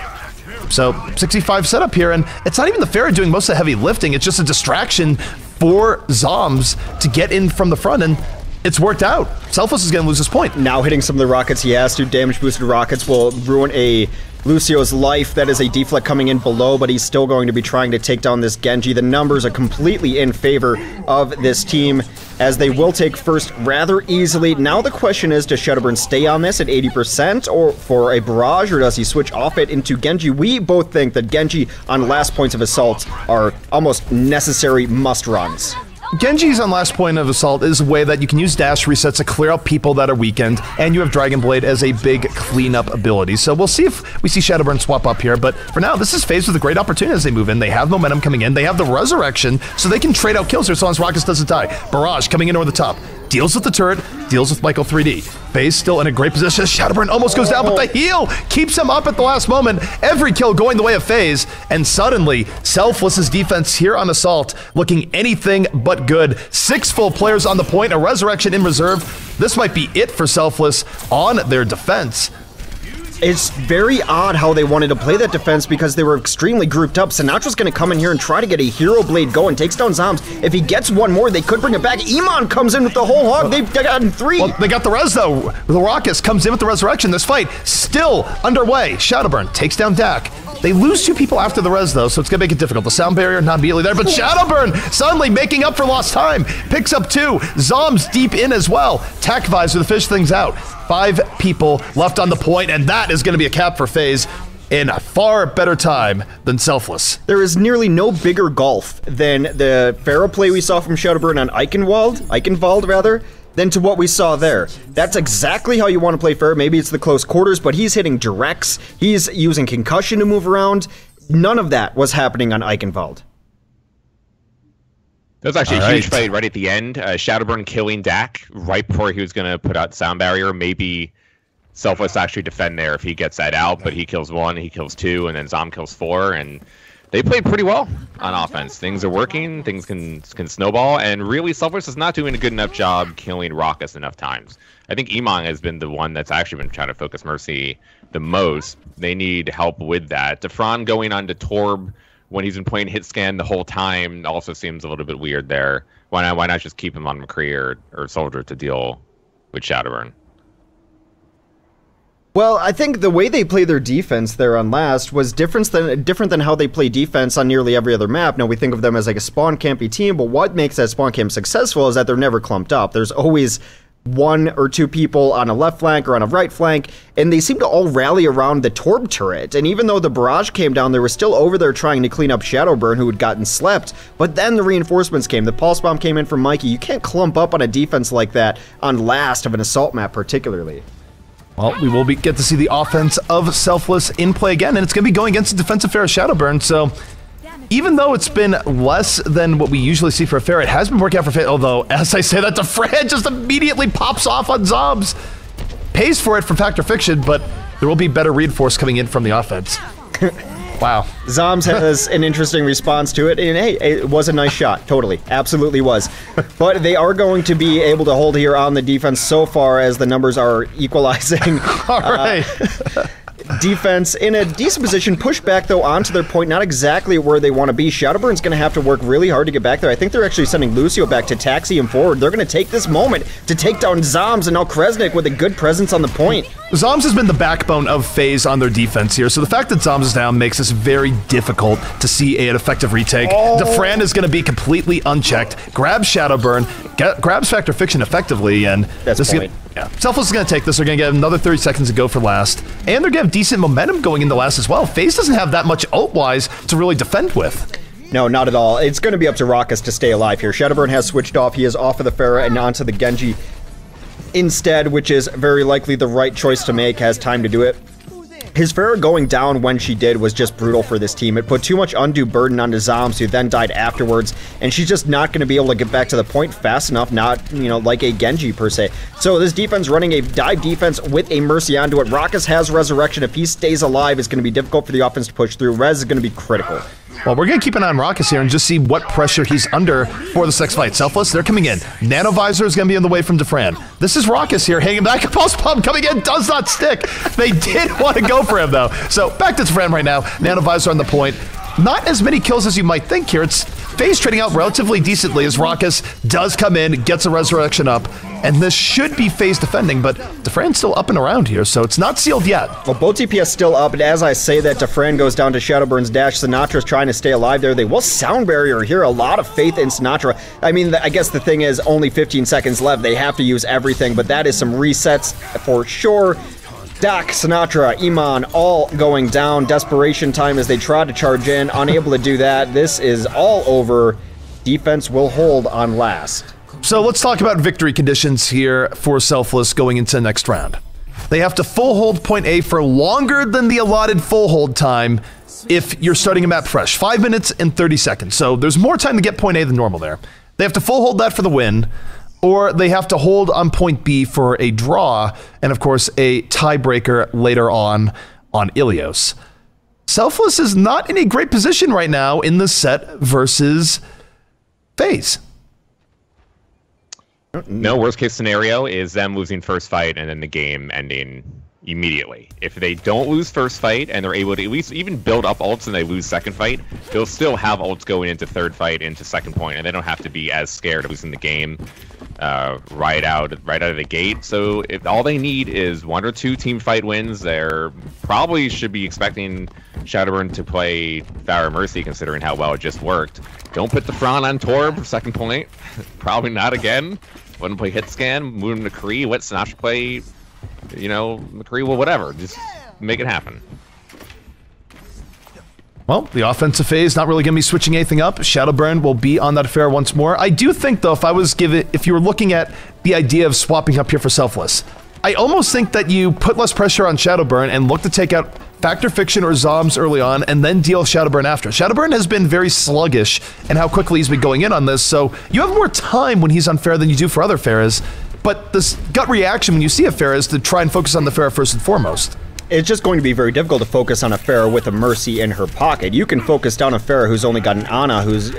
So, 65 setup here, and it's not even the Pharah doing most of the heavy lifting, it's just a distraction for Zoms to get in from the front, and it's worked out. Selfless is going to lose his point.
Now hitting some of the rockets he has to. Damage boosted rockets will ruin a Lucio's life. That is a deflect coming in below, but he's still going to be trying to take down this Genji. The numbers are completely in favor of this team, as they will take first rather easily. Now the question is, does Shadowburn stay on this at 80% or for a barrage, or does he switch off it into Genji? We both think that Genji on last points of assault are almost necessary must-runs.
Genji's on last point of assault is a way that you can use dash resets to clear out people that are weakened, and you have Dragon Blade as a big cleanup ability. So we'll see if we see Shadowburn swap up here, but for now, this is FaZe with a great opportunity as they move in. They have momentum coming in, they have the Resurrection, so they can trade out kills here so long as Rockets doesn't die. Barrage coming in over the top. Deals with the turret, deals with Michael 3D. FaZe still in a great position. Shadowburn almost goes down, but the heal keeps him up at the last moment. Every kill going the way of FaZe, and suddenly, Selfless's defense here on Assault looking anything but good. 6 full players on the point, a Resurrection in reserve. This might be it for Selfless on their defense.
It's very odd how they wanted to play that defense because they were extremely grouped up. Sinatra's going to come in here and try to get a Hero Blade going, takes down Zoms. If he gets one more, they could bring it back. Iman comes in with the whole hog. They've gotten 3.
Well, they got the res though. The Raucus comes in with the Resurrection. This fight still underway. Shadowburn takes down Dak. They lose 2 people after the res though, so it's going to make it difficult. The sound barrier not immediately there, but Shadowburn suddenly making up for lost time. Picks up 2. Zoms deep in as well. Tac Visor to fish things out. 5 people left on the point, and that is going to be a cap for FaZe in a far better time than Selfless.
There is nearly no bigger gulf than the Pharaoh play we saw from Shadowburn on Eichenwald rather, than to what we saw there. That's exactly how you want to play Pharaoh. Maybe it's the close quarters, but he's hitting directs. He's using concussion to move around. None of that was happening on Eichenwald.
That was actually a huge fight right at the end. Shadowburn killing Dak right before he was going to put out Sound Barrier. Maybe Selfless actually defend there if he gets that out, but he kills 1, he kills 2, and then Zom kills 4, and they played pretty well on offense. Things are working, things can snowball, and really Selfless is not doing a good enough job killing Raucus enough times. I think Iman has been the one that's actually been trying to focus Mercy the most. They need help with that. Defran going on to Torb when he's been playing hit scan the whole time also seems a little bit weird there. Why not just keep him on McCree or Soldier to deal with Shadowburn?
Well, I think the way they play their defense there on last was different than how they play defense on nearly every other map. Now, we think of them as like a spawn campy team, but what makes that spawn camp successful is that they're never clumped up. There's always 1 or 2 people on a left flank or on a right flank, and they seem to all rally around the Torb turret. And even though the barrage came down, they were still over there trying to clean up Shadowburn, who had gotten slept. But then the reinforcements came. The pulse bomb came in from Mikey. You can't clump up on a defense like that on last of an assault map particularly.
Well, we will get to see the offense of Selfless in play again, and it's going to be going against the defensive Pharah Shadowburn, so even though it's been less than what we usually see for a Pharah, it has been working out for FaZe, although, as I say that, Defran just immediately pops off on Zombs. Pays for it from Factor Fiction, but there will be better reinforce coming in from the offense. Wow.
Zoms has an interesting response to it, and hey, it was a nice shot. Totally. Absolutely was. But they are going to be able to hold here on the defense so far as the numbers are equalizing.
All right.
Defense in a decent position, push back though onto their point, not exactly where they want to be. Shadowburn's going to have to work really hard to get back there. I think they're actually sending Lucio back to taxi him forward. They're going to take this moment to take down Zoms, and now Kresnik with a good presence on the point.
Zoms has been the backbone of FaZe on their defense here, so the fact that Zoms is down makes this very difficult to see an effective retake. Defran is going to be completely unchecked, grabs Shadowburn, grabs Factor Fiction effectively, and
that's point.
Yeah, Selfless is going to take this. They're going to get another 30 seconds to go for last. And they're going to have decent momentum going into last as well. FaZe doesn't have that much ult-wise to really defend with.
No, not at all. It's going to be up to Raucus to stay alive here. Shadowburn has switched off. He is off of the Pharah and onto the Genji instead, which is very likely the right choice to make. Has time to do it. His Pharah going down when she did was just brutal for this team. It put too much undue burden onto Zoms, who then died afterwards, and she's just not going to be able to get back to the point fast enough, not, you know, like a Genji per se. So this defense running a dive defense with a Mercy onto it. Raucus has Resurrection. If he stays alive, it's going to be difficult for the offense to push through. Rez is going to be critical.
Well, we're going to keep an eye on Raucus here and just see what pressure he's under for this next fight. Selfless, they're coming in. Nanovisor is going to be in the way from Defran. This is Raucus here, hanging back. Pulse Pump coming in, does not stick. They did want to go for him, though. So, back to Defran right now. Nanovisor on the point. Not as many kills as you might think here. It's FaZe trading out relatively decently as Raucus does come in, gets a Resurrection up, and this should be FaZe defending, but Defran's still up and around here, so it's not sealed yet.
Well, both TPS still up, and as I say that, Defran goes down to Shadowburn's dash. Sinatra's trying to stay alive there. They will sound barrier here. A lot of faith in Sinatra. I mean, I guess the thing is only 15 seconds left. They have to use everything, but that is some resets for sure. Doc, Sinatra, Iman, all going down. Desperation time as they try to charge in. Unable to do that. This is all over. Defense will hold on last.
So let's talk about victory conditions here for Selfless going into the next round. They have to full hold point A for longer than the allotted full hold time if you're starting a map fresh. 5 minutes and 30 seconds. So there's more time to get point A than normal there. They have to full hold that for the win, or they have to hold on point B for a draw, and of course a tiebreaker later on Ilios. Selfless is not in a great position right now in the set versus FaZe.
No, worst case scenario is them losing first fight and then the game ending immediately. If they don't lose first fight and they're able to at least even build up ults and they lose second fight, they'll still have ults going into third fight, into second point, and they don't have to be as scared of losing the game right out of the gate. So if all they need is 1 or 2 team fight wins, they're probably should be expecting Shadowburn to play Pharah Mercy, considering how well it just worked. Don't put the Fran on Torb for second point. Probably not again. Wouldn't play hit scan, move him to Kree, let Sinatra play, you know, McCree, well, whatever. Just make it happen.
Well, the offensive phase not really going to be switching anything up. Shadowburn will be on that affair once more. I do think, though, if you were looking at the idea of swapping up here for Selfless, I almost think that you put less pressure on Shadowburn and look to take out Factor Fiction or Zoms early on and then deal with Shadowburn after. Shadowburn has been very sluggish in how quickly he's been going in on this, so you have more time when he's on Pharah than you do for other Pharahs. But this gut reaction when you see a Pharah is to try and focus on the Pharah first and foremost.
It's just going to be very difficult to focus on a Pharah with a Mercy in her pocket. You can focus down a Pharah who's only got an Ana who's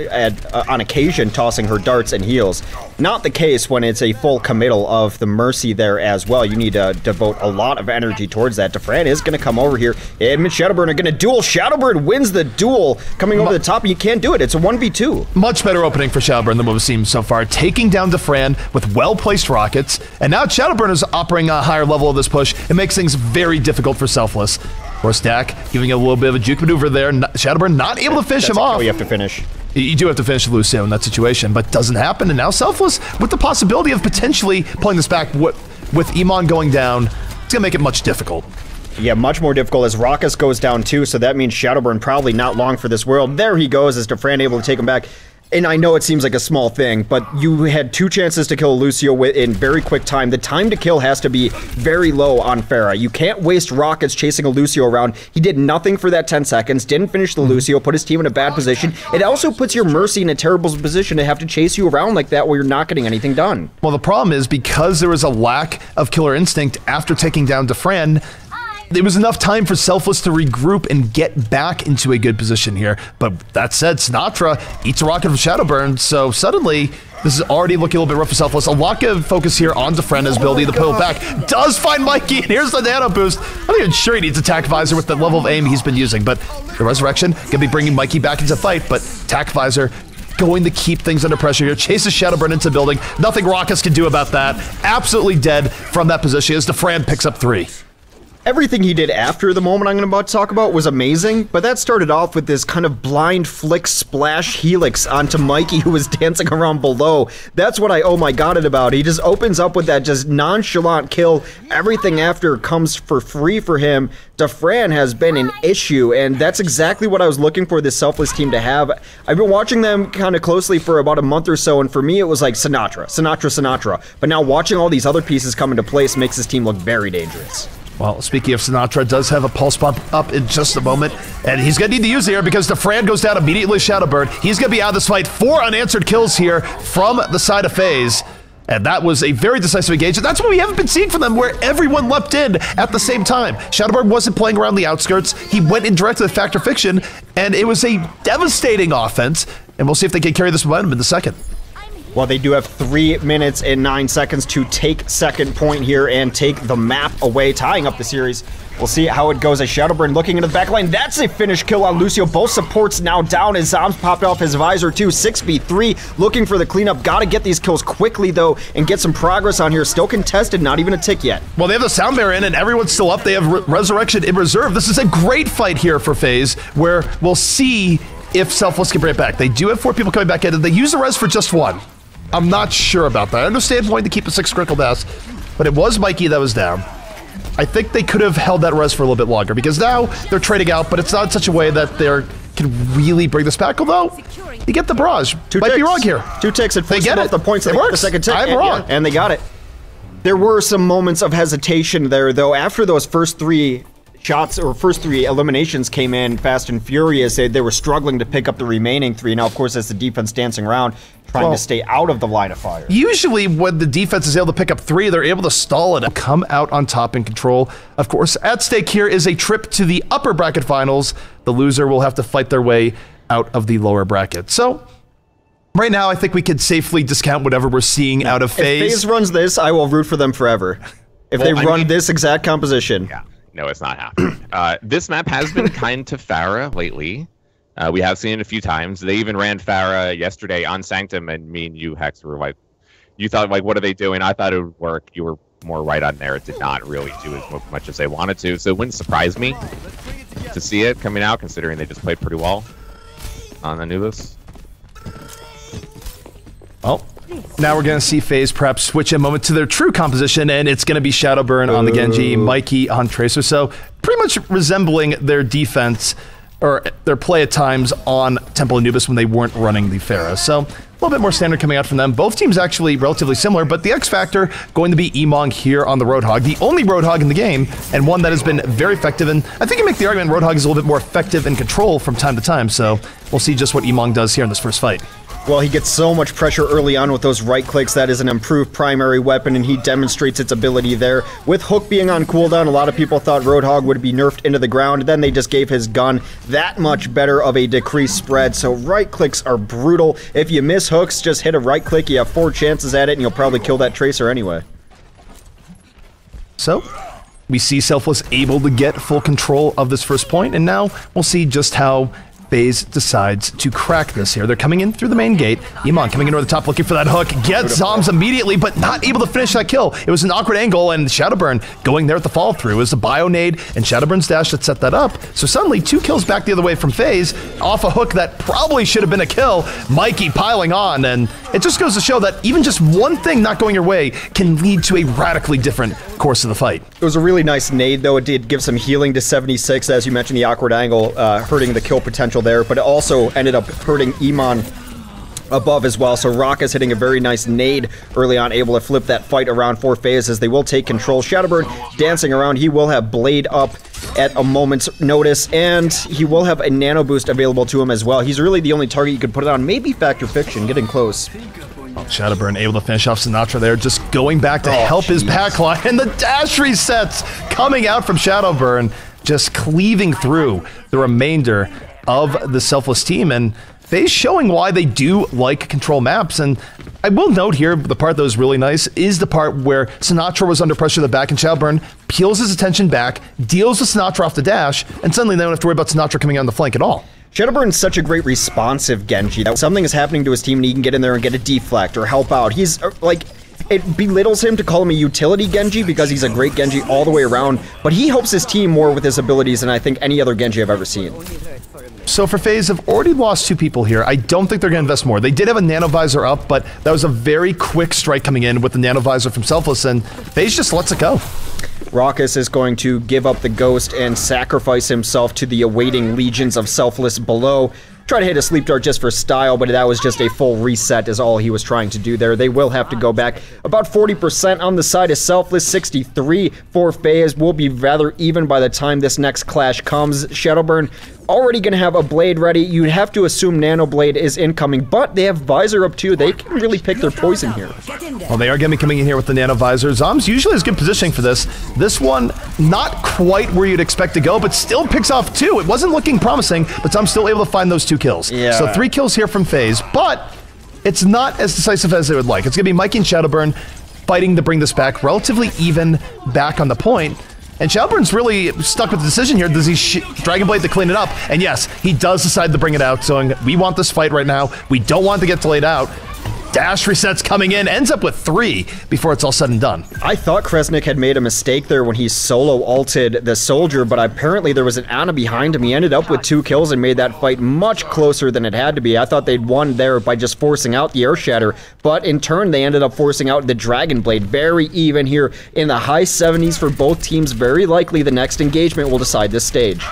on occasion tossing her darts and heals. Not the case when it's a full committal of the Mercy there as well. You need to devote a lot of energy towards that. Defran is going to come over here. Him and Shadowburn are going to duel. Shadowburn wins the duel coming over the top. You can't do it. It's a 1v2.
Much better opening for Shadowburn than what we've seen so far. Taking down Defran with well-placed rockets. And now Shadowburn is operating a higher level of this push. It makes things very difficult for Selfless. Of course, Dak giving a little bit of a juke maneuver there. Shadowburn not able to finish him off.
You have to finish.
You do have to finish Lucio in that situation, but doesn't happen. And now Selfless, with the possibility of potentially pulling this back with Iman going down, it's going to make it much difficult.
Yeah, much more difficult as Raucus goes down too, so that means Shadowburn probably not long for this world. There he goes as Defran able to take him back. And I know it seems like a small thing, but you had 2 chances to kill Lucio in very quick time. The time to kill has to be very low on Pharah. You can't waste rockets chasing a Lucio around. He did nothing for that 10 seconds, didn't finish the Lucio, put his team in a bad position. It also puts your Mercy in a terrible position to have to chase you around like that while you're not getting anything done.
Well, the problem is because there was a lack of killer instinct after taking down Defran, It was enough time for Selfless to regroup and get back into a good position here. But that said, Sinatra eats a rocket from Shadowburn, so suddenly this is already looking a little bit rough for Selfless. A lot of focus here on Defrenda's ability to pull back. Does find Mikey, and here's the nano boost. I'm not even sure he needs Attack Visor with the level of aim he's been using, but the Resurrection gonna be bringing Mikey back into the fight, but Attack Visor going to keep things under pressure here. Chases Shadowburn into the building. Nothing Raucous can do about that. Absolutely dead from that position as Defran picks up 3.
Everything he did after the moment I'm about to talk about was amazing, but that started off with this kind of blind flick splash helix onto Mikey, who was dancing around below. That's what I oh my god it about. He just opens up with that just nonchalant kill. Everything after comes for free for him. Defran has been an issue, and that's exactly what I was looking for this Selfless team to have. I've been watching them kind of closely for about a month or so, and for me it was like Sinatra. But now watching all these other pieces come into place makes this team look very dangerous.
Well, speaking of Sinatra, does have a pulse pump up in just a moment, and he's going to need to use it here because Defran goes down immediately. Shadowbird, he's going to be out of this fight. 4 unanswered kills here from the side of FaZe, and that was a very decisive engagement. That's what we haven't been seeing from them, where everyone leapt in at the same time. Shadowbird wasn't playing around the outskirts. He went in direct to the Fact or Fiction, and it was a devastating offense, and we'll see if they can carry this momentum in the second.
Well, they do have 3 minutes and 9 seconds to take second point here and take the map away, tying up the series. We'll see how it goes as Shadowburn looking into the backline. That's a finish kill on Lucio. Both supports now down as Zombs popped off his visor too. 6v3 looking for the cleanup. Gotta get these kills quickly though and get some progress on here. Still contested, not even a tick yet.
Well, they have the sound barrier in and everyone's still up. They have Resurrection in reserve. This is a great fight here for FaZe, where we'll see if Selfless can bring it back. They do have 4 people coming back in, and they use the res for just 1. I'm not sure about that. I understand wanting to keep a 6 critical deaths, but it was Mikey that was down. I think they could have held that res for a little bit longer, because now they're trading out, but it's not in such a way that they can really bring this back, although you get the barrage. Might be wrong here.
2 ticks, and they get it. The points, it works. The second tick.
I'm wrong.
Yeah, and they got it. There were some moments of hesitation there, though, after those first 3 shots or first 3 eliminations came in fast and furious. They were struggling to pick up the remaining 3. Now, of course, as the defense dancing around, trying to stay out of the line of fire.
Usually when the defense is able to pick up 3, they're able to stall it and come out on top in control. Of course, at stake here is a trip to the upper bracket finals. The loser will have to fight their way out of the lower bracket. So, right now, I think we could safely discount whatever we're seeing out of FaZe.
If FaZe runs this, I will root for them forever. If they run this exact composition.
Yeah. No, it's not happening. This map has been kind to Pharah lately. We have seen it a few times. They even ran Pharah yesterday on Sanctum, and me and you, Hex, were like, you thought, like, what are they doing? I thought it would work. You were more right on there. It did not really do as much as they wanted to, so it wouldn't surprise me to see it coming out, considering they just played pretty well on Anubis.
Well, now we're going to see FaZe perhaps switch a moment to their true composition, and it's going to be Shadowburn on the Genji, Mikey on Tracer. So pretty much resembling their defense, or their play at times on Temple Anubis when they weren't running the Pharah. So a little bit more standard coming out from them. Both teams actually relatively similar, but the X factor going to be Emong here on the Roadhog, the only Roadhog in the game, and one that has been very effective. And I think you make the argument Roadhog is a little bit more effective in control from time to time. So we'll see just what Emong does here in this first fight.
Well, he gets so much pressure early on with those right clicks. That is an improved primary weapon, and he demonstrates its ability there. With Hook being on cooldown, a lot of people thought Roadhog would be nerfed into the ground. Then they just gave his gun that much better of a decreased spread. So right clicks are brutal. If you miss hooks, just hit a right click. You have 4 chances at it, and you'll probably kill that Tracer anyway.
So we see Selfless able to get full control of this first point, and now we'll see just how FaZe decides to crack this here. They're coming in through the main gate. Emong coming in over the top looking for that hook. Gets Zombs immediately, but not able to finish that kill. It was an awkward angle, and Shadowburn going there at the follow through. It was the bio nade and Shadowburn's dash that set that up. So suddenly 2 kills back the other way from FaZe off a hook that probably should have been a kill. Mikey piling on, and it just goes to show that even just one thing not going your way can lead to a radically different course of the fight.
It was a really nice nade, though. It did give some healing to 76, as you mentioned, the awkward angle hurting the kill potential there, but it also ended up hurting Emon above as well. So Raucous hitting a very nice nade early on, able to flip that fight around for FaZe as they will take control. Shadowburn dancing around. He will have Blade up at a moment's notice, and he will have a nano boost available to him as well. He's really the only target you could put it on. Maybe Fact or Fiction, getting close.
Shadowburn able to finish off Sinatra there, just going back to help his backline, and the dash resets coming out from Shadowburn, just cleaving through the remainder of the Selfless team, and FaZe showing why they do like control maps. And I will note here, the part that was really nice is the part where Sinatra was under pressure at the back, and Shadowburn peels his attention back, deals with Sinatra off the dash, and suddenly they don't have to worry about Sinatra coming on the flank at all.
Shadowburn's such a great responsive Genji that something is happening to his team and he can get in there and get a deflect or help out. He's like, it belittles him to call him a utility Genji because he's a great Genji all the way around, but he helps his team more with his abilities than I think any other Genji I've ever seen.
So for FaZe, have already lost 2 people here. I don't think they're going to invest more. They did have a nanovisor up, but that was a very quick strike coming in with the nanovisor from Selfless, and FaZe just lets it go.
Raucus is going to give up the Ghost and sacrifice himself to the awaiting legions of Selfless below. Try to hit a sleep dart just for style, but that was just a full reset is all he was trying to do there. They will have to go back about 40% on the side of Selfless. 63 for FaZe. Will be rather even by the time this next clash comes. Shadowburn already going to have a blade ready. You'd have to assume Nano Blade is incoming, but they have Visor up too. They can really pick their poison here.
Well, they are going to be coming in here with the Nano Visor. Zombs usually has good positioning for this. This one, not quite where you'd expect to go, but still picks off 2. It wasn't looking promising, but Zombs still able to find those 2 kills.
Yeah.
So 3 kills here from FaZe, but it's not as decisive as they would like. It's going to be Mikey and Shadowburn fighting to bring this back, relatively even back on the point. And Shadowburn's really stuck with the decision here. Does he Dragon Blade to clean it up? And yes, he does decide to bring it out, saying, we want this fight right now. We don't want to get delayed out. Dash resets coming in, ends up with 3 before it's all said and done.
I thought Kresnik had made a mistake there when he solo ulted the Soldier, but apparently there was an Ana behind him. He ended up with 2 kills and made that fight much closer than it had to be. I thought they'd won there by just forcing out the Air Shatter, but in turn they ended up forcing out the Dragon Blade. Very even here in the high 70s for both teams. Very likely the next engagement will decide this stage.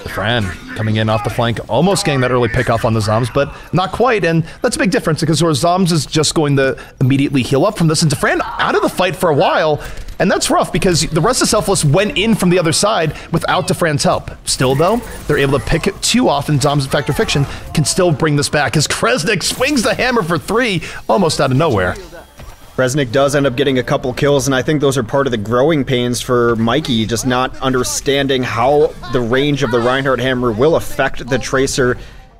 Fran coming in off the flank, almost getting that early pick off on the Zombs, but not quite, and that's a big difference because where Zombs is just going to immediately heal up from this, and Defran out of the fight for a while, and that's rough because the rest of Selfless went in from the other side without Defran's help. Still though, they're able to pick 2 off, and Zombs Factor Fiction can still bring this back as Kresnik swings the hammer for 3 almost out of nowhere.
Kresnik does end up getting a couple kills, and I think those are part of the growing pains for Mikey, just not understanding how the range of the Reinhardt Hammer will affect the Tracer.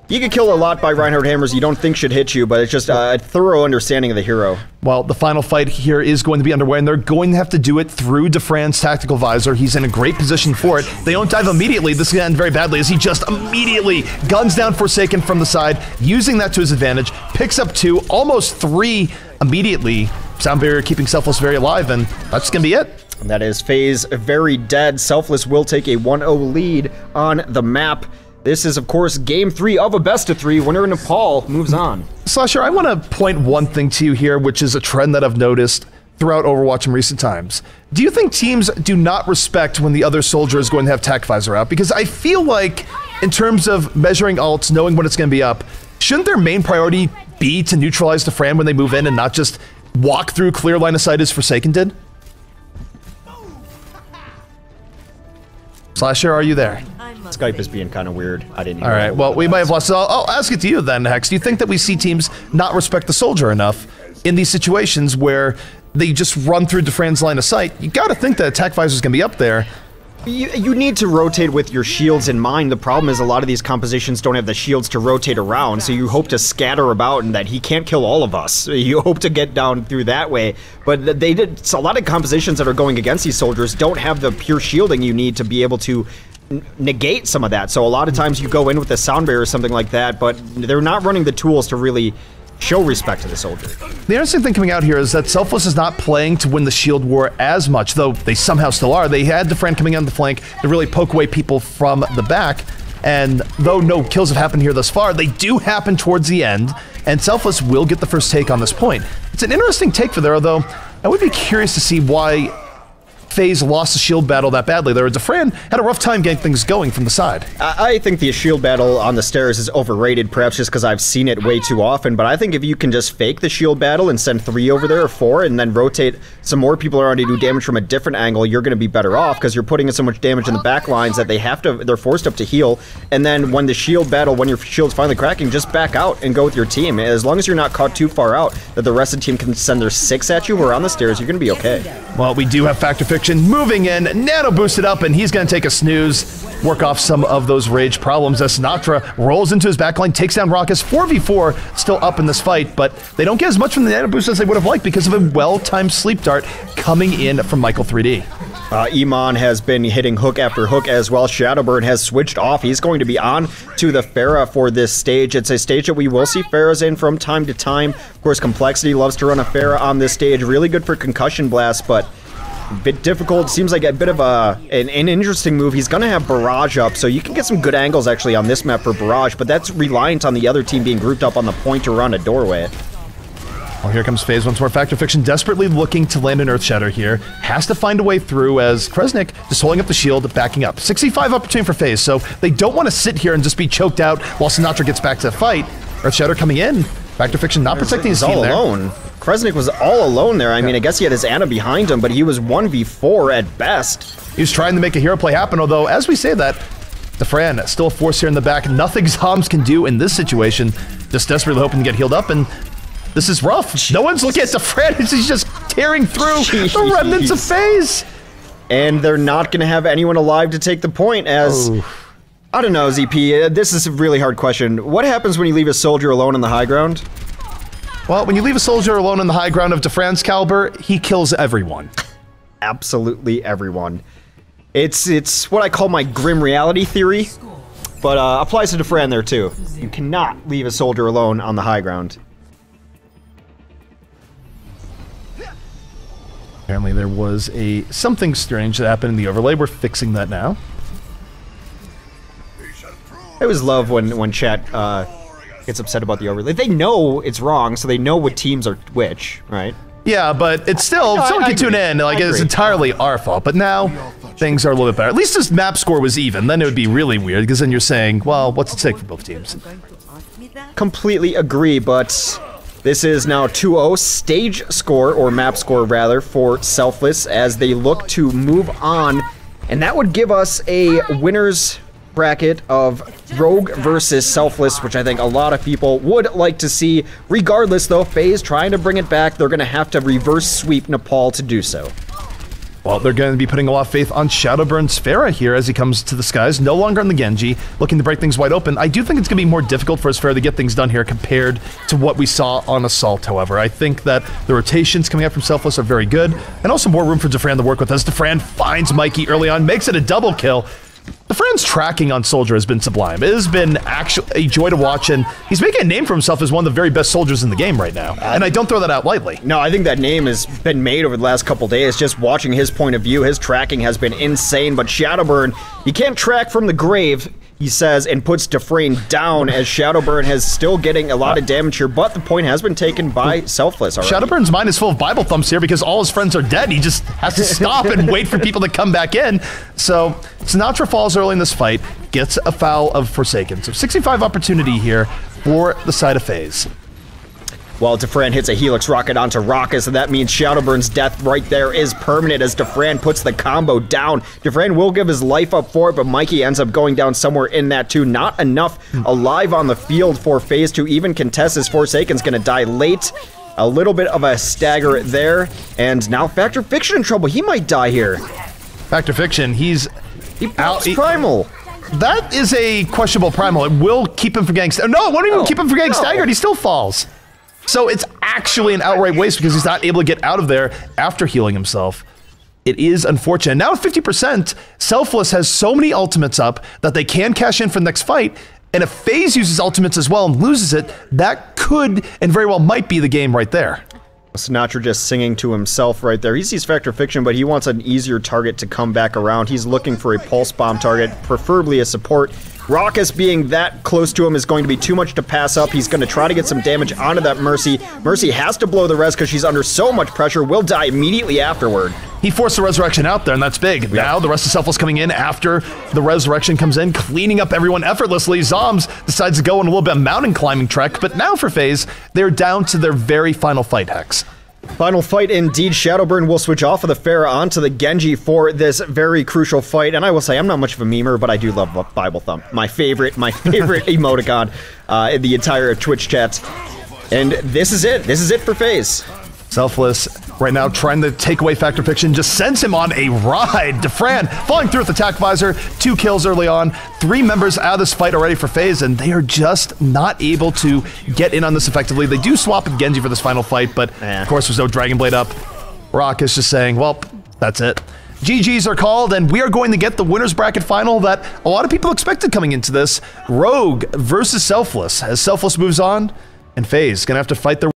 You can kill a lot by Reinhardt Hammers you don't think should hit you, but it's just a thorough understanding of the hero.
Well, the final fight here is going to be underway, and they're going to have to do it through Defran's Tactical Visor. He's in a great position for it. They don't dive immediately. This is going to end very badly as he just immediately guns down Forsaken from the side, using that to his advantage, picks up 2, almost 3 immediately. Sound Barrier keeping Selfless very alive, and that's going to be it.
And that is FaZe very dead. Selfless will take a 1-0 lead on the map. This is, of course, Game 3 of a best-of-3. Winner Nepal moves on.
Slasher, I want to point one thing to you here, which is a trend that I've noticed throughout Overwatch in recent times. Do you think teams do not respect when the other soldier is going to have Tac Visor out? Because I feel like, in terms of measuring ults, knowing when it's going to be up, shouldn't their main priority be to neutralize the Fran when they move in and not just walk through clear line of sight as Forsaken did? Slasher, are you there?
Skype is being kind of weird. I didn't hear.
All right, well, we might have lost. So I'll ask it to you then, Hex. Do you think that we see teams not respect the soldier enough in these situations where they just run through Defran's line of sight? You got to think that Attack Visor is going to be up there.
You need to rotate with your shields in mind. The problem is a lot of these compositions don't have the shields to rotate around, so you hope to scatter about and that he can't kill all of us. You hope to get down through that way. But they did. So a lot of compositions that are going against these soldiers don't have the pure shielding you need to be able to negate some of that. So a lot of times you go in with a sound barrier or something like that, but they're not running the tools to really show respect to the soldier.
The interesting thing coming out here is that Selfless is not playing to win the shield war as much, though they somehow still are. They had Defran coming on the flank to really poke away people from the back, and though no kills have happened here thus far, they do happen towards the end, and Selfless will get the first take on this point. It's an interesting take for there, though I would be curious to see why FaZe lost the shield battle that badly. There, Defran had a rough time getting things going from the side.
I think the shield battle on the stairs is overrated, perhaps just because I've seen it way too often, but I think if you can just fake the shield battle and send 3 over there or 4 and then rotate some more people around to do damage from a different angle, you're going to be better off because you're putting in so much damage in the back lines that they're forced up to heal, and then when the shield battle, when your shield's finally cracking, just back out and go with your team. As long as you're not caught too far out that the rest of the team can send their 6 at you, we're on the stairs, you're going to be okay.
Well, we do have Factor Fiction moving in, Nano boosted up, and he's going to take a snooze, work off some of those rage problems as Sinatra rolls into his backline, takes down Raucus. 4v4 still up in this fight, but they don't get as much from the Nano boost as they would have liked because of a well-timed sleep dart coming in from Michael 3D.
Iman has been hitting hook after hook as well. Shadowburn has switched off. He's going to be on to the Pharah for this stage. It's a stage that we will see Pharahs in from time to time. Of course, Complexity loves to run a Pharah on this stage. Really good for concussion blast, but a bit difficult. Seems like a bit of an interesting move. He's going to have Barrage up, so you can get some good angles actually on this map for Barrage, but that's reliant on the other team being grouped up on the point around a doorway.
Well, here comes FaZe once more. Factor Fiction desperately looking to land an Earthshatter here. Has to find a way through as Kresnik just holding up the shield, backing up. 65 opportunity for FaZe, so they don't want to sit here and just be choked out while Sinatra gets back to the fight. Earthshatter coming in. Factor Fiction not protecting his team there.
All alone. Kresnik was all alone there. I mean, I guess he had his Ana behind him, but he was 1v4 at best.
He was trying to make a hero play happen, although as we say that, Defran still a force here in the back. Nothing Zombs can do in this situation. Just desperately hoping to get healed up, and this is rough. No one's looking at Defran. He's just tearing through the remnants of FaZe.
And they're not going to have anyone alive to take the point as... I don't know, ZP. This is a really hard question. What happens when you leave a soldier alone on the high ground?
Well, when you leave a soldier alone on the high ground of Defran's caliber, he kills everyone.
Absolutely everyone. It's what I call my grim reality theory, but applies to Defran there too. You cannot leave a soldier alone on the high ground.
Apparently there was something strange that happened in the overlay. We're fixing that now.
I always love when chat gets upset about the overlay. They know it's wrong, so they know what teams are which, right?
Yeah, but it's still, if someone can tune in, like, it's entirely our fault. But now, things are a little bit better. At least this map score was even. Then it would be really weird, because then you're saying, well, what's at stake for both teams?
Completely agree, but this is now 2-0 stage score, or map score rather, for Selfless as they look to move on. And that would give us a winner's bracket of Rogue versus Selfless, which I think a lot of people would like to see. Regardless, though, FaZe trying to bring it back. They're going to have to reverse sweep Nepal to do so.
Well, they're going to be putting a lot of faith on Shadowburn's Pharah here as he comes to the skies, no longer on the Genji, looking to break things wide open. I do think it's going to be more difficult for his Pharah to get things done here compared to what we saw on Assault, however. I think that the rotations coming out from Selfless are very good, and also more room for Defran to work with as Defran finds Mikey early on, makes it a double kill. Defran's tracking on Soldier has been sublime. It has been actually a joy to watch, and he's making a name for himself as one of the very best soldiers in the game right now. And I don't throw that out lightly.
No, I think that name has been made over the last couple days. Just watching his point of view, his tracking has been insane. But Shadowburn, you can't track from the grave, he says, and puts Defran down as Shadowburn has still getting a lot of damage here, but the point has been taken by Selfless already.
Shadowburn's mind is full of Bible thumps here because all his friends are dead. He just has to stop and wait for people to come back in. So Sinatra falls early in this fight, gets a foul of Forsaken. So 65 opportunity here for the side of FaZe.
Well, Defran hits a Helix Rocket onto Raucus, and that means Shadowburn's death right there is permanent as Defran puts the combo down. Defran will give his life up for it, but Mikey ends up going down somewhere in that too. Not enough alive on the field for FaZe to even contest as Forsaken's going to die late. A little bit of a stagger there, and now Factor Fiction in trouble. He might die here.
Factor Fiction, he
out. Primal.
That is a questionable Primal. It will keep him from getting staggered. No, it won't even keep him from getting staggered. He still falls. So it's actually an outright waste because he's not able to get out of there after healing himself. It is unfortunate. Now at 50%, Selfless has so many ultimates up that they can cash in for the next fight. And if FaZe uses ultimates as well and loses it, that could and very well might be the game right there.
Sinatra just singing to himself right there. He sees Factor Fiction, but he wants an easier target to come back around. He's looking for a pulse bomb target, preferably a support. Raucus being that close to him is going to be too much to pass up. He's going to try to get some damage onto that Mercy. Mercy has to blow the res because she's under so much pressure, will die immediately afterward.
He forced the Resurrection out there, and that's big. Yep. Now the rest of Selfless coming in after the Resurrection comes in, cleaning up everyone effortlessly. Zombs decides to go on a little bit of mountain climbing trek, but now for FaZe, they're down to their very final fight, Hex.
Final fight indeed. Shadowburn will switch off of the Pharah onto the Genji for this very crucial fight. And I will say, I'm not much of a memer, but I do love Bible Thump. My favorite emoticon in the entire Twitch chats. And this is it. This is it for FaZe.
Selfless right now trying to take away Factor Fiction, just sends him on a ride. Defran falling through with attack visor, 2 kills early on, 3 members out of this fight already for FaZe, and they are just not able to get in on this effectively. They do swap with Genji for this final fight, but of course there's no Dragon Blade up. Rock is just saying, well, that's it. GGs are called, and we are going to get the winner's bracket final that a lot of people expected coming into this. Rogue versus Selfless, as Selfless moves on, and FaZe gonna have to fight their